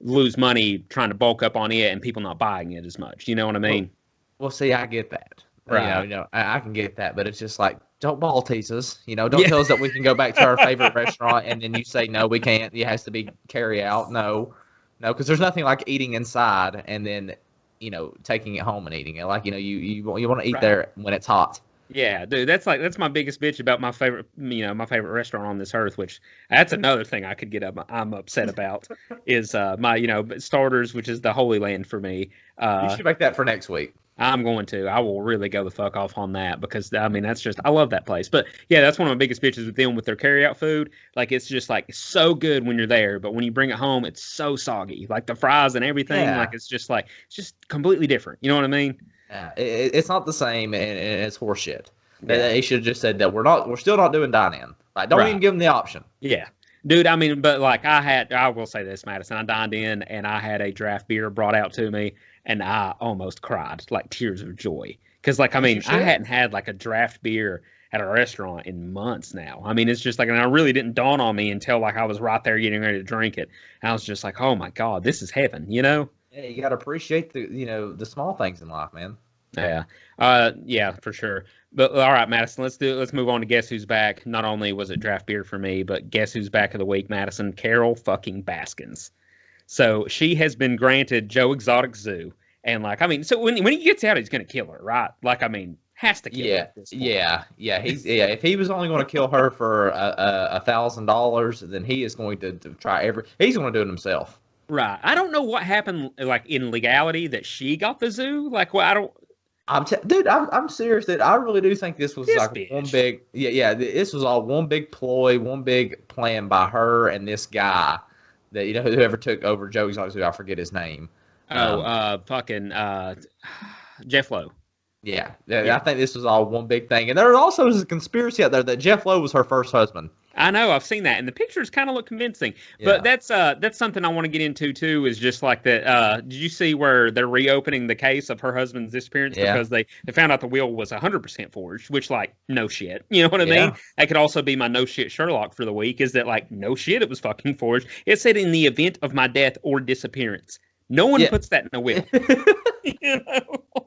lose money trying to bulk up on it and people not buying it as much. You know what I mean? Well, see, I get that. Right. I can get that, but it's just like, don't ball tease us. Don't tell us that we can go back to our favorite restaurant and then you say, no, we can't. It has to be carry out. No, because there's nothing like eating inside and then, taking it home and eating it. Like, you want to eat there when it's hot. Yeah, dude, that's my biggest bitch about my favorite, my favorite restaurant on this earth, which that's another thing I could get I'm upset about is my, starters, which is the Holy Land for me. You should make that for next week. I'm going to. I will really go the fuck off on that because, I mean, that's just, I love that place. But, yeah, that's one of my biggest bitches with them with their carry-out food. Like, it's just, like, so good when you're there, but when you bring it home, it's so soggy. Like, the fries and everything, it's just completely different. You know what I mean? Yeah, it's not the same, and it's horseshit. Yeah. They should have just said that we're still not doing dine-in. Like, don't even give them the option. Yeah. Dude, I mean, but, like, I will say this, Madison. I dined in, and I had a draft beer brought out to me. And I almost cried, like tears of joy. Because, like, I mean, I hadn't had, like, a draft beer at a restaurant in months now. I mean, it's just like, and I really didn't dawn on me until, like, I was right there getting ready to drink it. And I was just like, oh, my God, this is heaven, Yeah, you got to appreciate the small things in life, man. Yeah. Yeah, for sure. But, all right, Madison, let's move on to Guess Who's Back. Not only was it draft beer for me, but Guess Who's Back of the week, Madison? Carole fucking Baskins. So she has been granted Joe Exotic Zoo. And, like, I mean, so when he gets out, he's going to kill her, right? Like, I mean, has to kill her. Yeah. If he was only going to kill her for $1,000, then he is going to try he's going to do it himself. Right. I don't know what happened, like, in legality that she got the zoo. Like, well, I don't. I'm serious that I really do think this was one big, this was all one big ploy, one big plan by her and this guy that, whoever took over Joe Exotic Zoo, I forget his name. Jeff Lowe. Yeah, I think this was all one big thing. And there also is a conspiracy out there that Jeff Lowe was her first husband. I know, I've seen that, and the pictures kind of look convincing. Yeah. But that's something I want to get into too. Is just like that. Did you see where they're reopening the case of her husband's disappearance because they found out the will was 100% forged? Which, like, no shit. You know what I mean? That could also be my no shit Sherlock for the week. Is that like no shit? It was fucking forged. It said in the event of my death or disappearance. No one puts that in a will.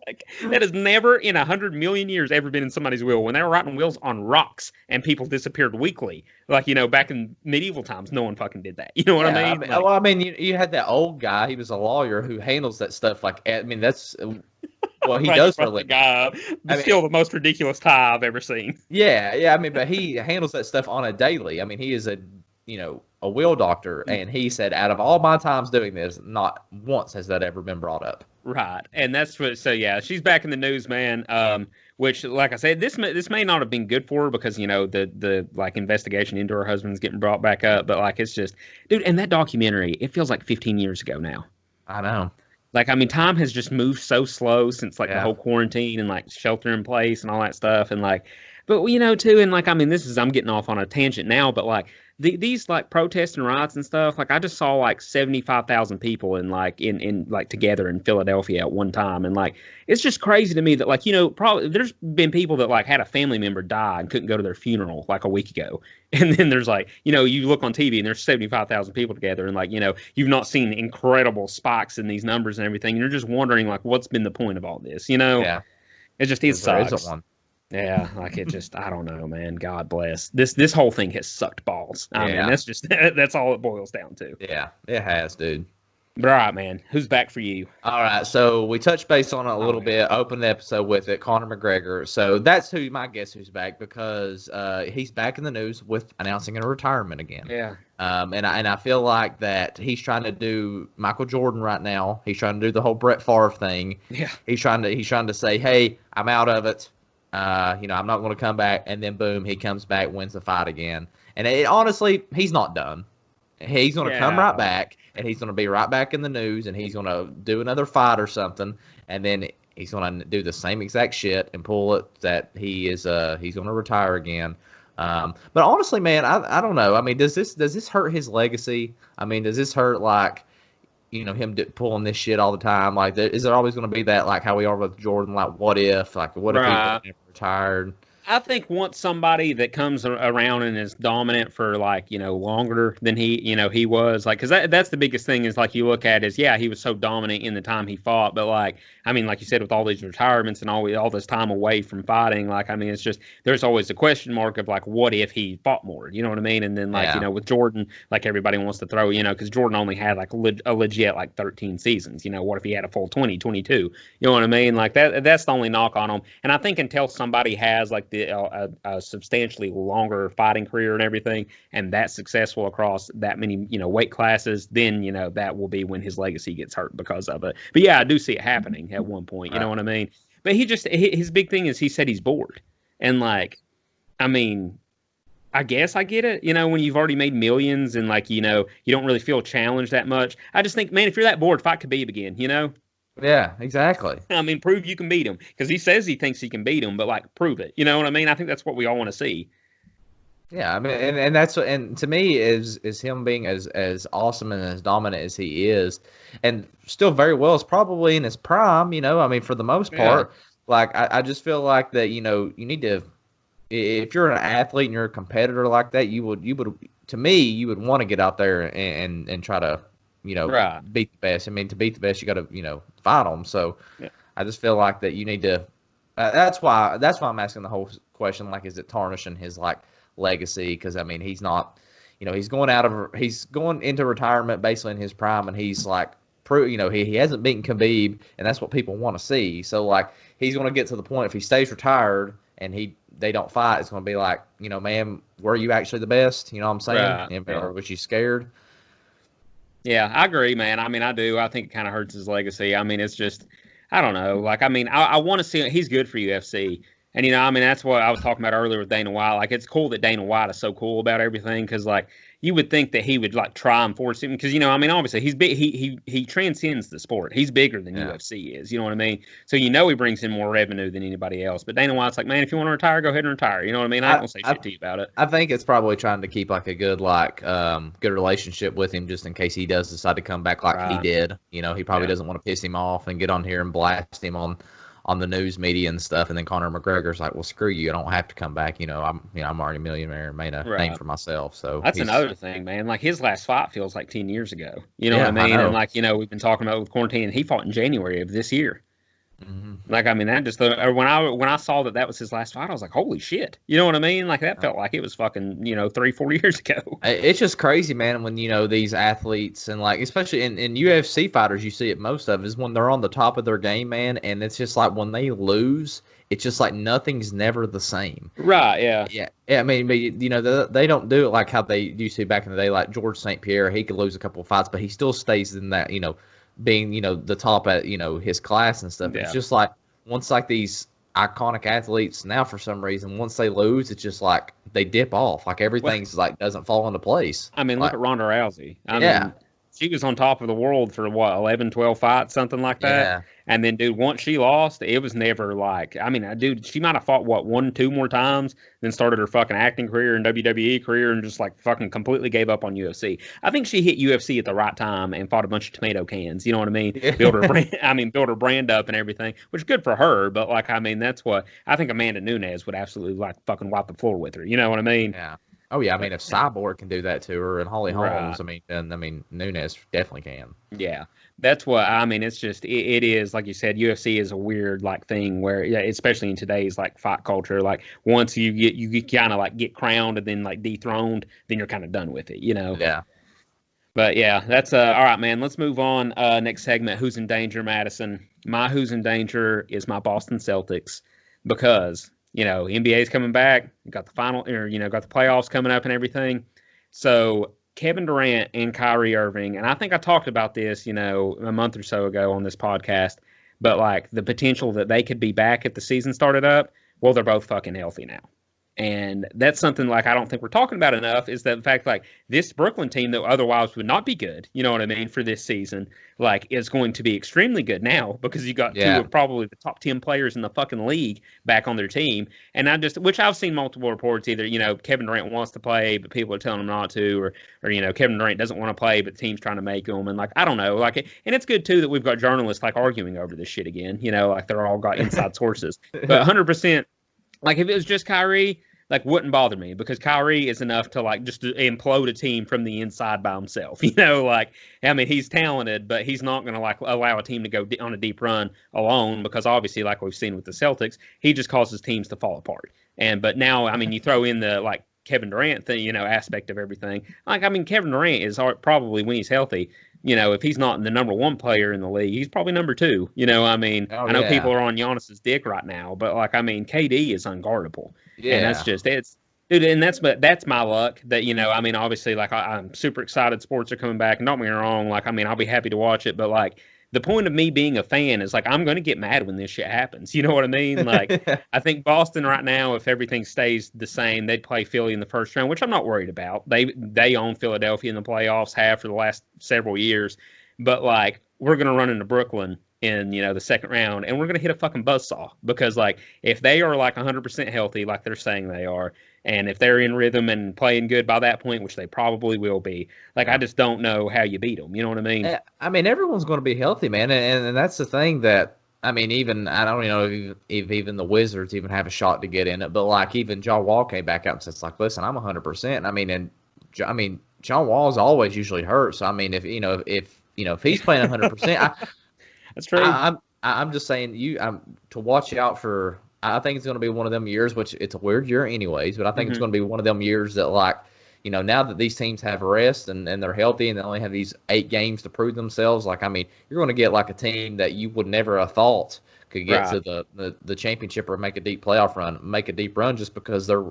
Like, that has never in 100 million years ever been in somebody's will. When they were writing wills on rocks and people disappeared weekly, like, back in medieval times, no one fucking did that. You know what I mean? You had that old guy. He was a lawyer who handles that stuff. Like, I mean, that's what he does for a living. Still the most ridiculous tie I've ever seen. Yeah. I mean, but he handles that stuff on a daily. I mean, he is a a wheel doctor, and he said, out of all my times doing this, not once has that ever been brought up. Right, and that's what. So yeah, she's back in the news, man. Which, like I said, this may not have been good for her because the like investigation into her husband's getting brought back up. But like, it's just, dude, and that documentary, it feels like 15 years ago now. I know. Like, I mean, time has just moved so slow since like the whole quarantine and like shelter in place and all that stuff, and like, but too, and like, I mean, I'm getting off on a tangent now, but like. These like protests and riots and stuff, like I just saw like 75,000 people in like together in Philadelphia at one time, and like it's just crazy to me that like probably there's been people that like had a family member die and couldn't go to their funeral like a week ago, and then there's like you look on TV and there's 75,000 people together, and like you've not seen incredible spikes in these numbers and everything, and you're just wondering like what's been the point of all this, Yeah, it sucks. There isn't one. Yeah, like it just, I don't know, man. God bless. This whole thing has sucked balls. I mean, that's all it boils down to. Yeah, it has, dude. But all right, man. Who's back for you? All right, so we touched base on it a little bit, opened the episode with it, Conor McGregor. So that's my guess who's back, because he's back in the news with announcing a retirement again. Yeah. And I feel like that he's trying to do Michael Jordan right now. He's trying to do the whole Brett Favre thing. Yeah. He's trying to say, hey, I'm out of it. I'm not going to come back, and then boom, he comes back, wins the fight again. And honestly, he's not done. He's going to come right back, and he's going to be right back in the news, and he's going to do another fight or something, and then he's going to do the same exact shit and pull it that he's going to retire again. But honestly, man, I don't know. I mean, does this hurt his legacy? I mean, does this hurt like? Him pulling this shit all the time. Like, is there always going to be that, like how we are with Jordan? Like, what if he never retired? I think once somebody that comes around and is dominant for like, longer than he was, like, because that's the biggest thing is like you look at is, he was so dominant in the time he fought. But like, I mean, like you said, with all these retirements and all this time away from fighting, like, I mean, it's just, there's always a question mark of like, what if he fought more? You know what I mean? And then like, with Jordan, like everybody wants to throw, because Jordan only had like a legit like 13 seasons. What if he had a full 20, 22? You know what I mean? Like that's the only knock on him. And I think until somebody has like a substantially longer fighting career and everything, and that's successful across that many weight classes, then that will be when his legacy gets hurt because of it. But yeah, I do see it happening at one point. You know what I mean? But his big thing is he said he's bored, and like, I mean, I guess I get it. When you've already made millions and like you don't really feel challenged that much. I just think, man, if you're that bored, fight Khabib again. Yeah, exactly. I mean, prove you can beat him, because he says he thinks he can beat him, but like, prove it. You know what I mean? I think that's what we all want to see. Yeah, I mean, and that's what, and to me is him being as awesome and as dominant as he is, and still very well is probably in his prime. I mean, for the most part, like I just feel like that. You need to, if you're an athlete and you're a competitor like that, you would to me you would want to get out there and try to. Beat the best. I mean, to beat the best, you got to, fight them. So I just feel like that you need to. That's why I'm asking the whole question. Like, is it tarnishing his like legacy? Because I mean, he's not. He's going into retirement basically in his prime, and he's like, he hasn't beaten Khabib, and that's what people want to see. So like, he's going to get to the point if he stays retired and they don't fight, it's going to be like, man, were you actually the best? You know what I'm saying? Right. Or was you scared? Yeah, I agree, man. I mean, I do. I think it kind of hurts his legacy. I mean, it's just, I don't know. Like, I mean, I want to see, he's good for UFC. And, I mean, that's what I was talking about earlier with Dana White. Like, it's cool that Dana White is so cool about everything, because, like, you would think that he would, like, try and force him. Because, I mean, obviously, he's big. He transcends the sport. He's bigger than UFC is. You know what I mean? So, he brings in more revenue than anybody else. But Dana White's like, man, if you want to retire, go ahead and retire. You know what I mean? I ain't going to say shit to you about it. I think it's probably trying to keep, like, a good, like, good relationship with him, just in case he does decide to come back like he did. He probably doesn't want to piss him off and get on here and blast him on the news media and stuff, and then Conor McGregor's like, well, screw you, I don't have to come back. I'm already a millionaire and made a name for myself. So that's another thing, man. Like, his last fight feels like 10 years ago. You know what I mean? And like, we've been talking about with quarantine, and he fought in January of this year. Mm-hmm. Like, I mean, that just, when I saw that was his last fight, I was like, holy shit. You know what I mean? Like, that felt like it was fucking, 3-4 years ago. It's just crazy, man, when, these athletes, and like, especially in UFC fighters, you see it most of is when they're on the top of their game, man. And it's just like when they lose, it's just like nothing's never the same. Right. Yeah. Yeah. Yeah, I mean, but they don't do it like how they used to back in the day. Like George St. Pierre, he could lose a couple of fights, but he still stays in that, being the top at his class and stuff. And it's just like once like these iconic athletes now for some reason once they lose, it's just like they dip off. Like everything's like doesn't fall into place. I mean, like, look at Ronda Rousey. I mean, she was on top of the world for 11, 12 fights, something like that. Yeah. And then, dude, once she lost, it was never like, I mean, dude, she might have fought, 1, 2 more times, then started her fucking acting career and WWE career and just like fucking completely gave up on UFC. I think she hit UFC at the right time and fought a bunch of tomato cans. You know what I mean? Yeah. Build her brand up and everything, which is good for her. But like, I mean, that's what I think Amanda Nunes would absolutely like fucking wipe the floor with her. You know what I mean? Yeah. Oh yeah, I mean if Cyborg can do that to her and Holly Holmes, then Nunes definitely can. Yeah, that's what I mean. It's just it is like you said. UFC is a weird like thing where, especially in today's like fight culture, like once you kind of like get crowned and then like dethroned, then you're kind of done with it, Yeah. But yeah, that's all right, man. Let's move on. Next segment, who's in danger, Madison? My who's in danger is my Boston Celtics because. NBA's coming back. Got the got the playoffs coming up and everything. So Kevin Durant and Kyrie Irving, and I think I talked about this, a month or so ago on this podcast, but like the potential that they could be back if the season started up. Well, they're both fucking healthy now. And that's something like I don't think we're talking about enough is that the fact like this Brooklyn team that otherwise would not be good, you know what I mean, for this season, like is going to be extremely good now because you got two of probably the top 10 players in the fucking league back on their team. And which I've seen multiple reports, either, Kevin Durant wants to play, but people are telling him not to, or Kevin Durant doesn't want to play, but the team's trying to make him. And like, I don't know, like, and it's good too that we've got journalists like arguing over this shit again, like they're all got inside sources, but 100%, like if it was just Kyrie, like wouldn't bother me because Kyrie is enough to like just to implode a team from the inside by himself. Like, I mean, he's talented, but he's not going to like allow a team to go on a deep run alone because obviously, like we've seen with the Celtics, he just causes teams to fall apart. But now, I mean, you throw in the like Kevin Durant thing, aspect of everything. Like, I mean, Kevin Durant is probably when he's healthy, if he's not the number one player in the league, he's probably number 2. I mean, I know people are on Giannis's dick right now, but like, I mean, KD is unguardable. Yeah. And that's just, dude, and that's my luck that, I mean, obviously, like, I'm super excited sports are coming back. And don't get me wrong, like, I mean, I'll be happy to watch it, but like, the point of me being a fan is like I'm going to get mad when this shit happens. You know what I mean? Like I think Boston right now, if everything stays the same, they'd play Philly in the first round, which I'm not worried about. They own Philadelphia in the playoffs, have for the last several years. But like we're going to run into Brooklyn in the second round, and we're going to hit a fucking buzzsaw because like if they are like 100% healthy, like they're saying they are, and if they're in rhythm and playing good by that point, which they probably will be, like I just don't know how you beat them. You know what I mean? I mean, everyone's going to be healthy, man, and that's the thing that I mean. Even I don't know if even the Wizards even have a shot to get in it, but like even John Wall came back out and said, "Like, listen, I'm 100%." I mean, John Wall's always usually hurt, so I mean, if he's playing 100%, that's true. I'm just saying to watch out for. I think it's going to be one of them years, which it's a weird year anyways, but I think it's going to be one of them years that like, now that these teams have rest and they're healthy and they only have these 8 games to prove themselves, like, I mean, you're going to get like a team that you would never have thought could get to the championship or make a deep run just because they're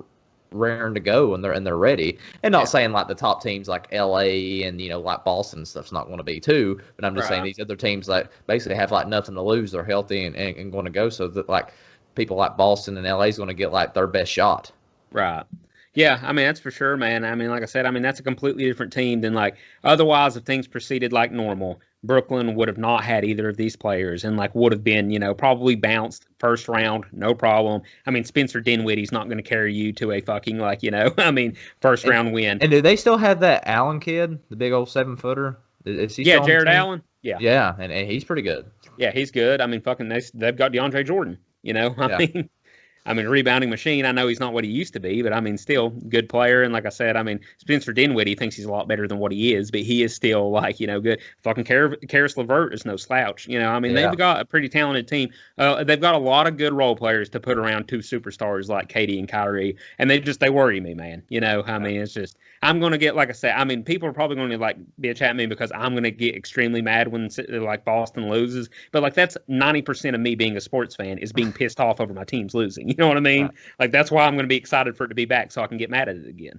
raring to go and they're ready. And not saying like the top teams like LA and like Boston and stuff's not going to be too, but I'm just saying these other teams that basically have like nothing to lose, they're healthy and going to go, so that like people like Boston and LA is going to get like their best shot. Right. Yeah, I mean, that's for sure, man. I mean, like I said, I mean, that's a completely different team than like otherwise if things proceeded like normal, Brooklyn would have not had either of these players and like would have been, probably bounced first round, no problem. I mean, Spencer Dinwiddie's not going to carry you to a fucking like, I mean, first round win. And do they still have that Allen kid, the big old 7-footer? Is he still Jared Allen? Yeah. Yeah, and he's pretty good. Yeah, he's good. I mean, fucking they've got DeAndre Jordan. I mean, rebounding machine. I know he's not what he used to be, but I mean, still good player. And like I said, I mean, Spencer Dinwiddie thinks he's a lot better than what he is, but he is still like, good. Fucking Karis LeVert is no slouch. I mean, they've got a pretty talented team. They've got a lot of good role players to put around 2 superstars like Katie and Kyrie, and they worry me, man. I mean, it's just I'm gonna get, like I said, I mean, people are probably going to like bitch at me because I'm gonna get extremely mad when like Boston loses, but like that's 90% of me being a sports fan is being pissed off over my team's losing. know what I mean? Right. Like, that's why I'm going to be excited for it to be back so I can get mad at it again.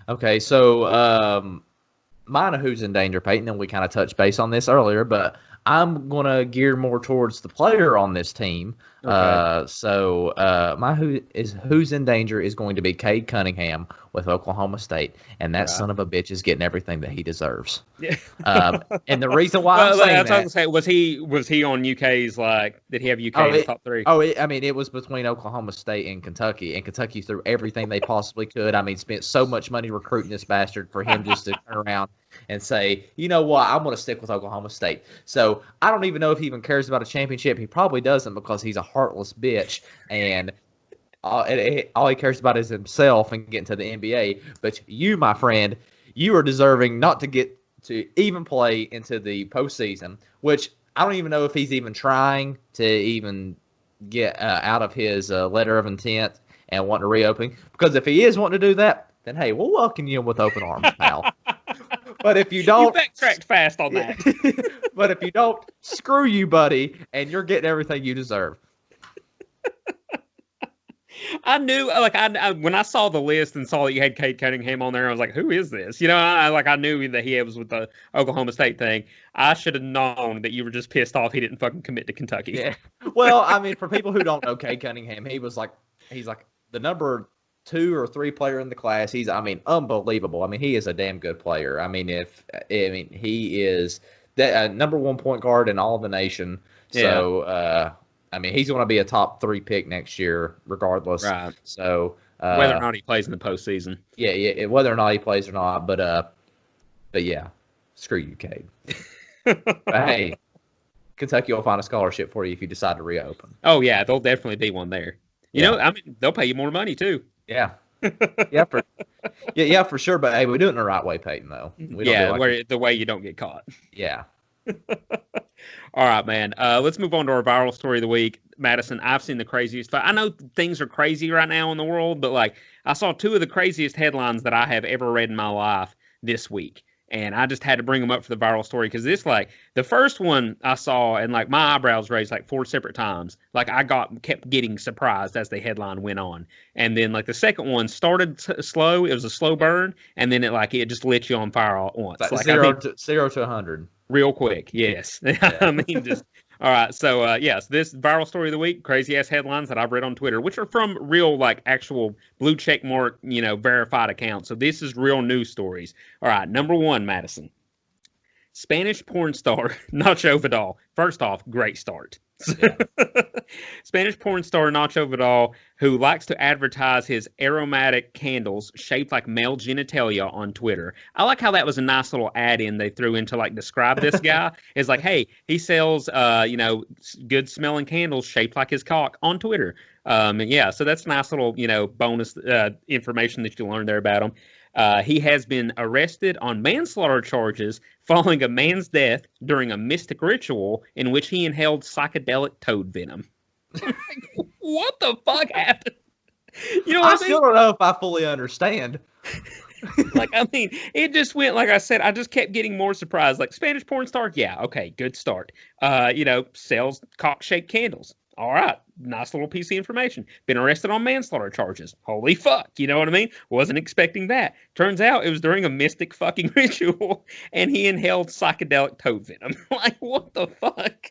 Okay, so mine of who's in danger, Peyton, and we kind of touched base on this earlier, but I'm going to gear more towards the player on this team. Okay. So my who's in danger is going to be Cade Cunningham with Oklahoma State, and that son of a bitch is getting everything that he deserves. Yeah. And the reason why I'm saying that, was he on UK's, like, did he have UK in the top 3? I mean, it was between Oklahoma State and Kentucky threw everything they possibly could. I mean, spent so much money recruiting this bastard for him just to turn around and say, you know what, I'm going to stick with Oklahoma State. So I don't even know if he even cares about a championship. He probably doesn't, because he's a heartless bitch, and all he cares about is himself and getting to the NBA. But you, my friend, you are deserving not to get to even play into the postseason, which I don't even know if he's even trying to even get out of his letter of intent and want to reopen. Because if he is wanting to do that, then hey, we'll welcome you with open arms, pal. But if you don't, you backtracked fast on that. But if you don't, screw you, buddy, and you're getting everything you deserve. I knew, like, I when I saw the list and saw that you had Cade Cunningham on there, I was like, who is this? You know, I knew that he was with the Oklahoma State thing. I should have known that you were just pissed off he didn't fucking commit to Kentucky. Yeah. Well, I mean, for people who don't know Cade Cunningham, he's like the number 2 or 3 player in the class. He's, I mean, unbelievable. I mean, he is a damn good player. I mean, he is the number 1 point guard in all of the nation. So, I mean, he's going to be a top 3 pick next year, regardless. Right. So whether or not he plays in the postseason. Yeah, whether or not he plays or not. But yeah, screw you, Cade. But hey, Kentucky will find a scholarship for you if you decide to reopen. Oh yeah, there'll definitely be one there. You know, I mean, they'll pay you more money too. Yeah. For sure. But hey, we do it in the right way, Peyton. Though. The way you don't get caught. Yeah. All right, man. Let's move on to our viral story of the week. Madison, I've seen the craziest. I know things are crazy right now in the world, but like I saw 2 of the craziest headlines that I have ever read in my life this week. And I just had to bring them up for the viral story because this, like, the first one I saw and like my eyebrows raised like 4 separate times. Like I kept getting surprised as the headline went on. And then like the second one started slow. It was a slow burn. And then it just lit you on fire all at once. Like 0 to 100. Real quick. Yes. I mean, just, all right. So, yes, this viral story of the week, crazy ass headlines that I've read on Twitter, which are from real, like, actual blue check mark, verified accounts. So this is real news stories. All right. Number 1, Madison. Spanish porn star Nacho Vidal. First off, great start. Yeah. Spanish porn star Nacho Vidal, who likes to advertise his aromatic candles shaped like male genitalia on Twitter. I like how that was a nice little add-in they threw in to like describe this guy. It's like, hey, he sells good smelling candles shaped like his cock on Twitter. So that's a nice little bonus information that you learn there about him. He has been arrested on manslaughter charges following a man's death during a mystic ritual in which he inhaled psychedelic toad venom. What the fuck happened? I still don't know if I fully understand. It just went, like I said, I just kept getting more surprised. Like, Spanish porn star? Yeah, okay, good start. Sells cock-shaped candles. All right, nice little piece of information. Been arrested on manslaughter charges. Holy fuck, you know what I mean? Wasn't expecting that. Turns out it was during a mystic fucking ritual, and he inhaled psychedelic toad venom. Like, what the fuck?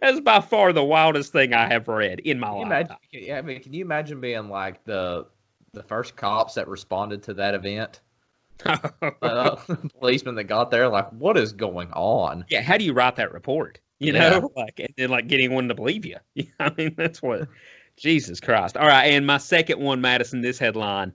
That's by far the wildest thing I have read in my life. Can you imagine being like the first cops that responded to that event? Policemen that got there, like, what is going on? Yeah, how do you write that report? And then getting one to believe you. I mean, that's what. Jesus Christ. All right, and my second one, Madison, this headline.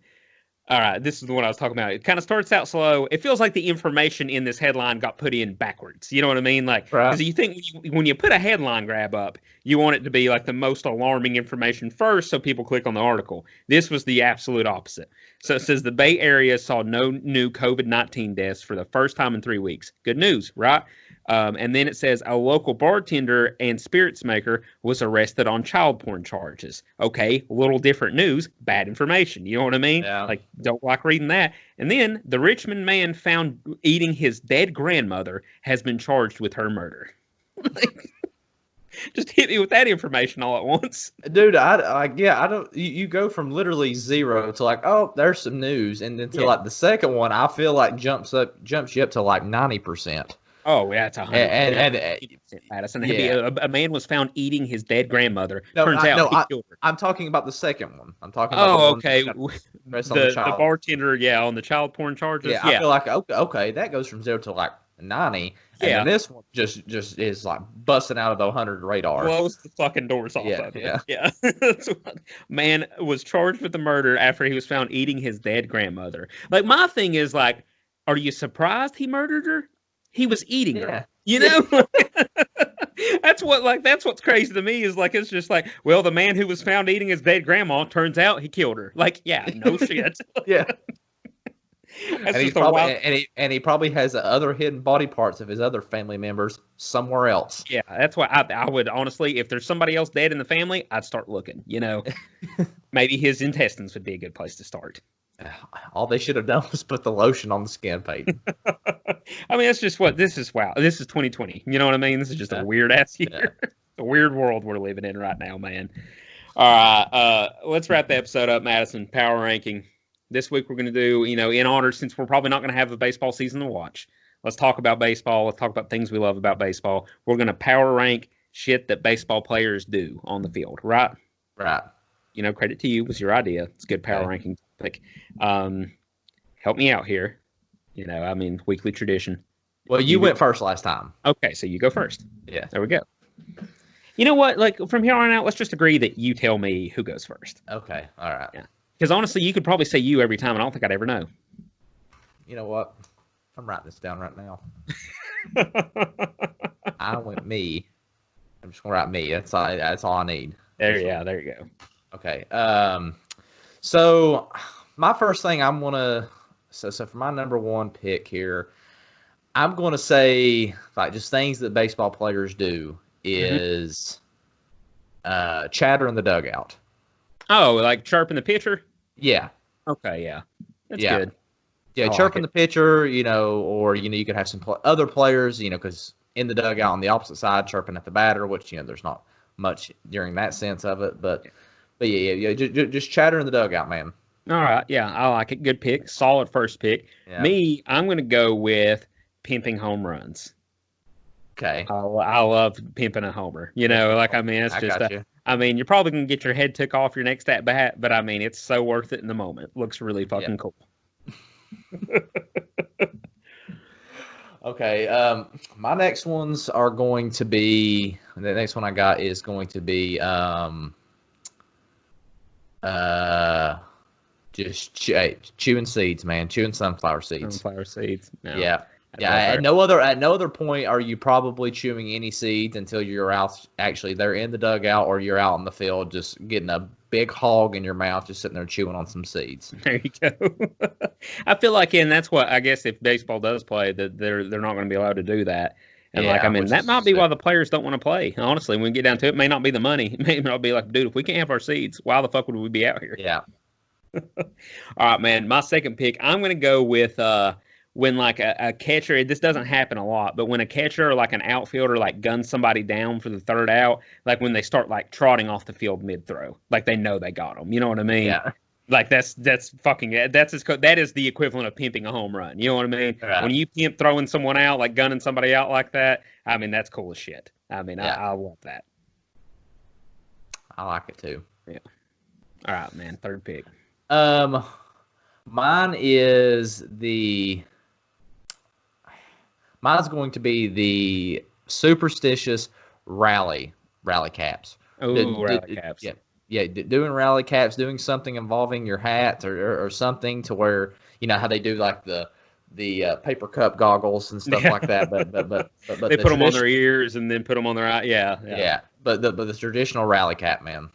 All right, this is the one I was talking about. It kind of starts out slow. It feels like the information in this headline got put in backwards. You know what I mean? Like, because you think when you put a headline grab up, you want it to be like the most alarming information first, so people click on the article. This was the absolute opposite. So it says the Bay Area saw no new COVID-19 deaths for the first time in 3 weeks. Good news, right? And then it says a local bartender and spirits maker was arrested on child porn charges. Okay, a little different news, bad information. You know what I mean? Yeah. Like, don't like reading that. And then the Richmond man found eating his dead grandmother has been charged with her murder. Just hit me with that information all at once. Dude, I don't. You go from literally 0 to like, oh, there's some news, and then to like the second one, I feel like jumps you up to like 90%. Oh, yeah, it's 100%. And Madison. A man was found eating his dead grandmother. Turns out he killed her. I'm talking about the second one. I'm talking about the bartender, on the child porn charges. Yeah, I feel like okay, that goes from 0 to like 90. And then this one just is like busting out of the 100 radar. Blows the fucking doors off of it. Yeah. Man was charged with the murder after he was found eating his dead grandmother. Like, my thing is, like, are you surprised he murdered her? He was eating her. You know? That's what's crazy to me is, like, it's just like, well, the man who was found eating his dead grandma, turns out he killed her. Like, yeah, no shit. Yeah. And he probably has other hidden body parts of his other family members somewhere else. Yeah, that's why I would honestly, if there's somebody else dead in the family, I'd start looking. You know, maybe his intestines would be a good place to start. All they should have done was put the lotion on the skin, Peyton. I mean, that's just what this is. Wow, this is 2020. You know what I mean? This is just a weird ass year. A weird world we're living in right now, man. All right, let's wrap the episode up, Madison. Power ranking. This week we're going to do, in honor, since we're probably not going to have a baseball season to watch. Let's talk about baseball. Let's talk about things we love about baseball. We're going to power rank shit that baseball players do on the field, right? Right. Credit to you. It was your idea. It's a good power ranking topic. Help me out here. Weekly tradition. Well, you went first last time. Okay, so you go first. Yeah. There we go. You know what? Like, from here on out, let's just agree that you tell me who goes first. Okay. All right. Yeah. Because honestly, you could probably say you every time, and I don't think I'd ever know. You know what? I'm writing this down right now. I went me. I'm just gonna write me. That's all I need. There you go. Okay. So my first thing I'm gonna so for my number one pick here, I'm gonna say like just things that baseball players do is chatter in the dugout. Oh, like chirping the pitcher? Yeah. Okay, yeah. That's good. Yeah, chirping the pitcher, or, you could have some other players, because in the dugout on the opposite side, chirping at the batter, which, there's not much during that sense of it. But just chatter in the dugout, man. All right, yeah, I like it. Good pick. Solid first pick. Yeah. Me, I'm going to go with pimping home runs. Okay. I love pimping a homer. It's just you're probably going to get your head took off your next at bat, but it's so worth it in the moment. Looks really fucking cool. Okay. My next ones are going to be, the next one I got is going to be just chewing seeds, man. Chewing sunflower seeds. Sunflower seeds. No. Yeah. Yeah, at no other point are you probably chewing any seeds until you're out. Actually, they're in the dugout or you're out in the field, just getting a big hog in your mouth, just sitting there chewing on some seeds. There you go. I feel like, and that's what I guess if baseball does play, that they're not going to be allowed to do that. And that might be why the players don't want to play. Honestly, when we get down to it, may not be the money. It may not be like, dude, if we can't have our seeds, why the fuck would we be out here? Yeah. All right, man. My second pick, I'm going to go with. When like a catcher, this doesn't happen a lot, but when a catcher or like an outfielder like guns somebody down for the third out, like when they start like trotting off the field mid throw, like they know they got them. You know what I mean? Yeah. Like that is the equivalent of pimping a home run. You know what I mean? Right. When you pimp throwing someone out, like gunning somebody out like that, that's cool as shit. I love that. I like it too. Yeah. All right, man. Third pick. Mine's going to be the superstitious rally caps. Oh, rally caps. Yeah, doing rally caps, doing something involving your hat or something to where, how they do like the paper cup goggles and stuff like that. But they put them on their ears and then put them on their eye. Yeah. But the traditional rally cap, man.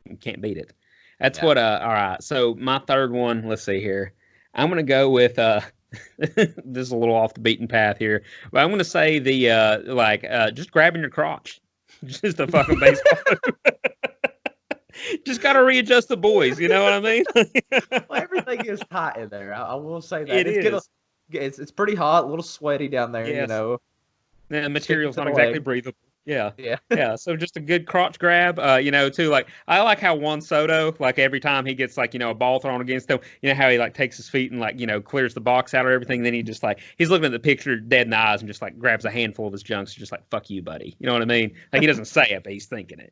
You can't beat it. That's what. All right. So my third one. Let's see here. I'm gonna go with. This is a little off the beaten path here, but I'm gonna say the just grabbing your crotch, just a fucking baseball. Just gotta readjust the boys. You know what I mean? Well, everything is hot in there. I will say that it is. It's pretty hot, a little sweaty down there. Yes. The material's not exactly breathable. Yeah. Yeah. Yeah. So just a good crotch grab, too. Like, I like how Juan Soto, like every time he gets like, a ball thrown against him, how he like takes his feet and like, clears the box out or everything. Then he just like, he's looking at the picture dead in the eyes and just like grabs a handful of his junks, just like, fuck you, buddy. You know what I mean? Like, he doesn't say it, but he's thinking it.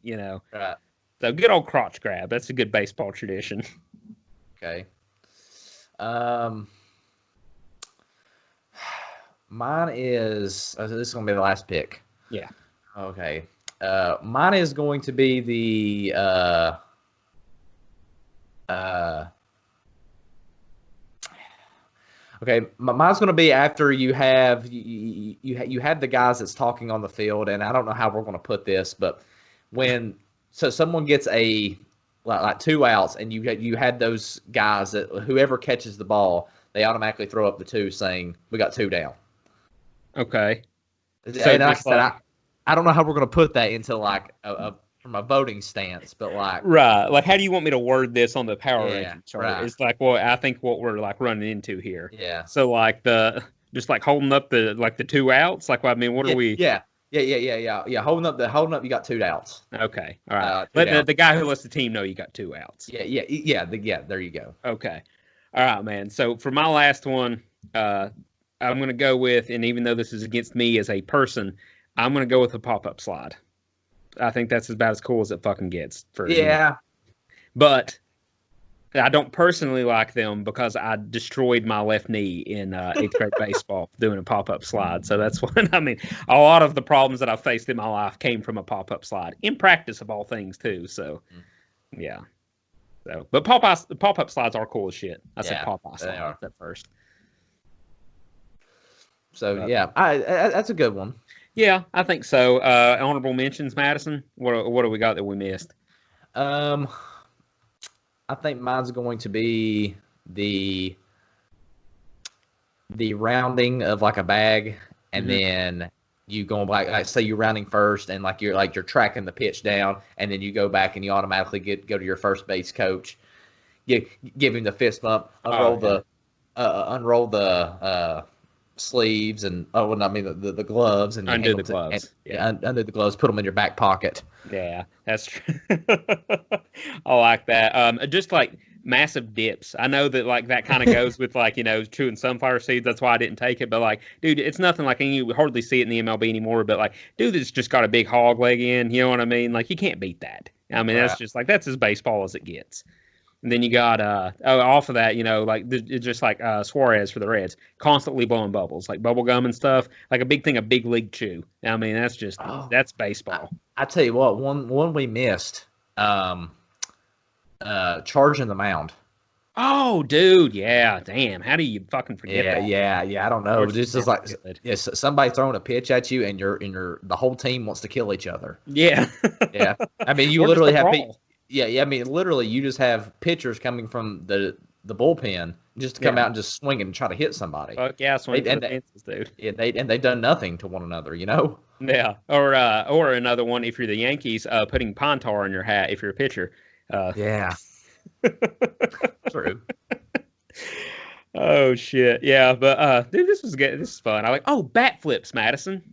Right. So good old crotch grab. That's a good baseball tradition. Okay. Mine is this is gonna be the last pick. Yeah. Okay. Mine is going to be the okay. Mine's going to be after you have you have the guys that's talking on the field, and I don't know how we're going to put this, but when someone gets like 2 outs, and you had those guys that whoever catches the ball, they automatically throw up the 2, saying we got 2 down. Okay. So and like I said, I don't know how we're going to put that into like from a voting stance, but like right, like how do you want me to word this on the power ranking chart? Right. It's like I think what we're like running into here. Yeah. So like just like holding up the 2 outs. Like I mean, what are we? Yeah. Holding up. You got 2 outs. Okay. All right. Let the guy who lets the team know you got 2 outs. Yeah. There you go. Okay. All right, man. So for my last one, I'm going to go with, and even though this is against me as a person, I'm going to go with a pop-up slide. I think that's about as cool as it fucking gets. But I don't personally like them because I destroyed my left knee in 8th grade baseball doing a pop-up slide. So that's what I mean. A lot of the problems that I've faced in my life came from a pop-up slide, in practice of all things too. So, yeah. So, but pop-up slides are cool as shit. I said pop-up slides at first. So that's a good one. Yeah, I think so. Honorable mentions, Madison. What do we got that we missed? I think mine's going to be the rounding of like a bag, and then you going back. Like say you're rounding first, and you're tracking the pitch down, and then you go back and you automatically go to your first base coach. You give him the fist bump, unroll the sleeves and the gloves and undo the gloves. Undo the gloves, put them in your back pocket. Yeah, that's true. I like that. Just like massive dips. I know that like that kind of goes with like chewing sunflower seeds. That's why I didn't take it. But like, dude, it's nothing like, and you hardly see it in the MLB anymore. But like, dude, it's just got a big hog leg in. You know what I mean? Like, you can't beat that. I mean, that's just like that's as baseball as it gets. And then you got off of that, like it's just like Suarez for the Reds, constantly blowing bubbles, like bubble gum and stuff, like a big thing, a big league chew. I mean, that's just that's baseball. I tell you what, one we missed, charging the mound. Oh, dude, yeah, damn, how do you fucking forget that? Yeah, I don't know. This is like somebody throwing a pitch at you, and the whole team wants to kill each other. Yeah, yeah. I mean, you literally have. Yeah, I mean, literally, you just have pitchers coming from the bullpen just to come out and just swing and try to hit somebody. Fuck yeah, swing for the fences, dude. Yeah, they've done nothing to one another, Yeah, or another one, if you're the Yankees, putting pine tar on your hat if you're a pitcher. Yeah. True. Oh shit, yeah, but dude, this was good. This is fun. I like. Oh, bat flips, Madison.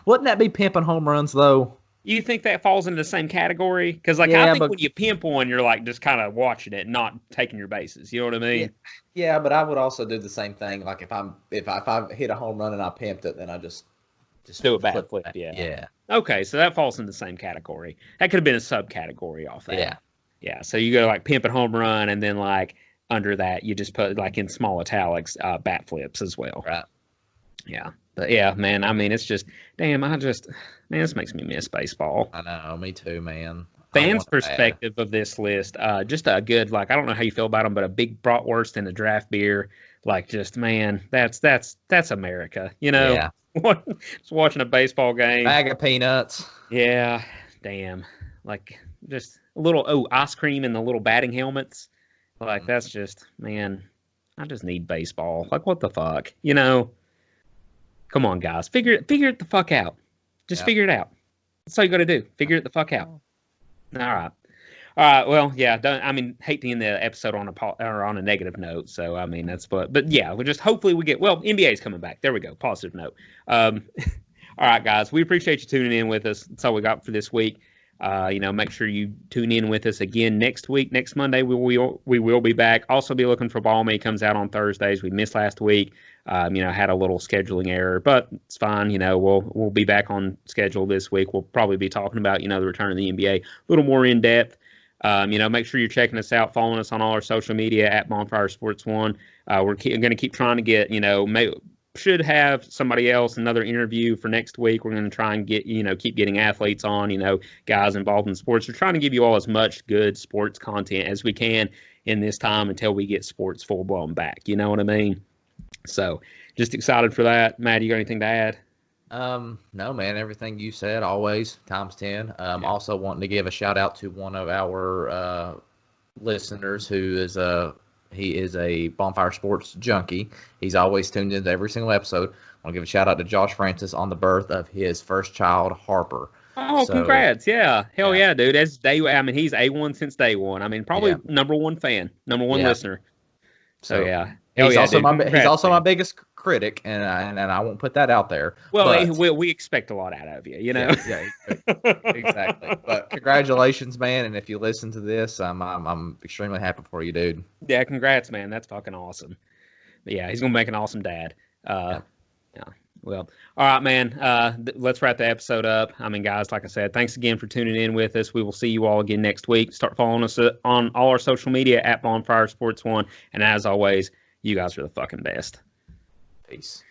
Wouldn't that be pimping home runs though? You think that falls into the same category? Because I think when you pimp one, you're like just kind of watching it, not taking your bases. You know what I mean? Yeah, but I would also do the same thing. Like if I hit a home run and I pimped it, then I just do a bat flip. Yeah. Okay, so that falls in the same category. That could have been a subcategory off that. Yeah. Yeah. So you go like pimp and home run, and then like under that you just put like in small italics bat flips as well. Right. Yeah. But yeah, man, I mean, it's just, damn, this makes me miss baseball. I know, me too, man. Fans' perspective of this list, just a good, like, I don't know how you feel about them, but a big bratwurst and a draft beer, like, just, man, that's America, Yeah. Just watching a baseball game. Bag of peanuts. Yeah, damn. Like, just a little, ice cream and the little batting helmets. Like, that's just, man, I just need baseball. Like, what the fuck, Come on, guys. Figure it the fuck out. Just figure it out. That's all you got to do. Figure it the fuck out. All right. Well, yeah. Hate to end the episode on a negative note. So, I mean, but yeah, we just hopefully we get. Well, NBA's coming back. There we go. Positive note. All right, guys, we appreciate you tuning in with us. That's all we got for this week. Make sure you tune in with us again next week. Next Monday, we will be back. Also, be looking for Ball Me. Comes out on Thursdays. We missed last week. Had a little scheduling error, but it's fine. We'll be back on schedule this week. We'll probably be talking about the return of the NBA a little more in depth. Make sure you're checking us out, following us on all our social media at Bonfire Sports One. We're going to keep trying to get should have somebody else, another interview for next week. We're going to try and get, keep getting athletes on, guys involved in sports. We're trying to give you all as much good sports content as we can in this time until we get sports full blown back. You know what I mean? So just excited for that. Matt, you got anything to add? No, man, everything you said, always times 10. Also wanting to give a shout out to one of our, listeners who is he is a Bonfire Sports junkie. He's always tuned into every single episode. I want to give a shout out to Josh Francis on the birth of his first child, Harper. Oh, congrats. Yeah. Hell yeah, dude. That's he's A1 since day one. Probably number one fan, number one listener. So yeah. He's also my biggest critic, and I won't put that out there. Well, we expect a lot out of you, Yeah, exactly. But congratulations, man! And if you listen to this, I'm extremely happy for you, dude. Yeah, congrats, man. That's fucking awesome. But yeah, he's gonna make an awesome dad. Yeah. Well, all right, man. Let's wrap the episode up. Guys, like I said, thanks again for tuning in with us. We will see you all again next week. Start following us on all our social media at Bonfire Sports One, and as always, you guys are the fucking best. Peace.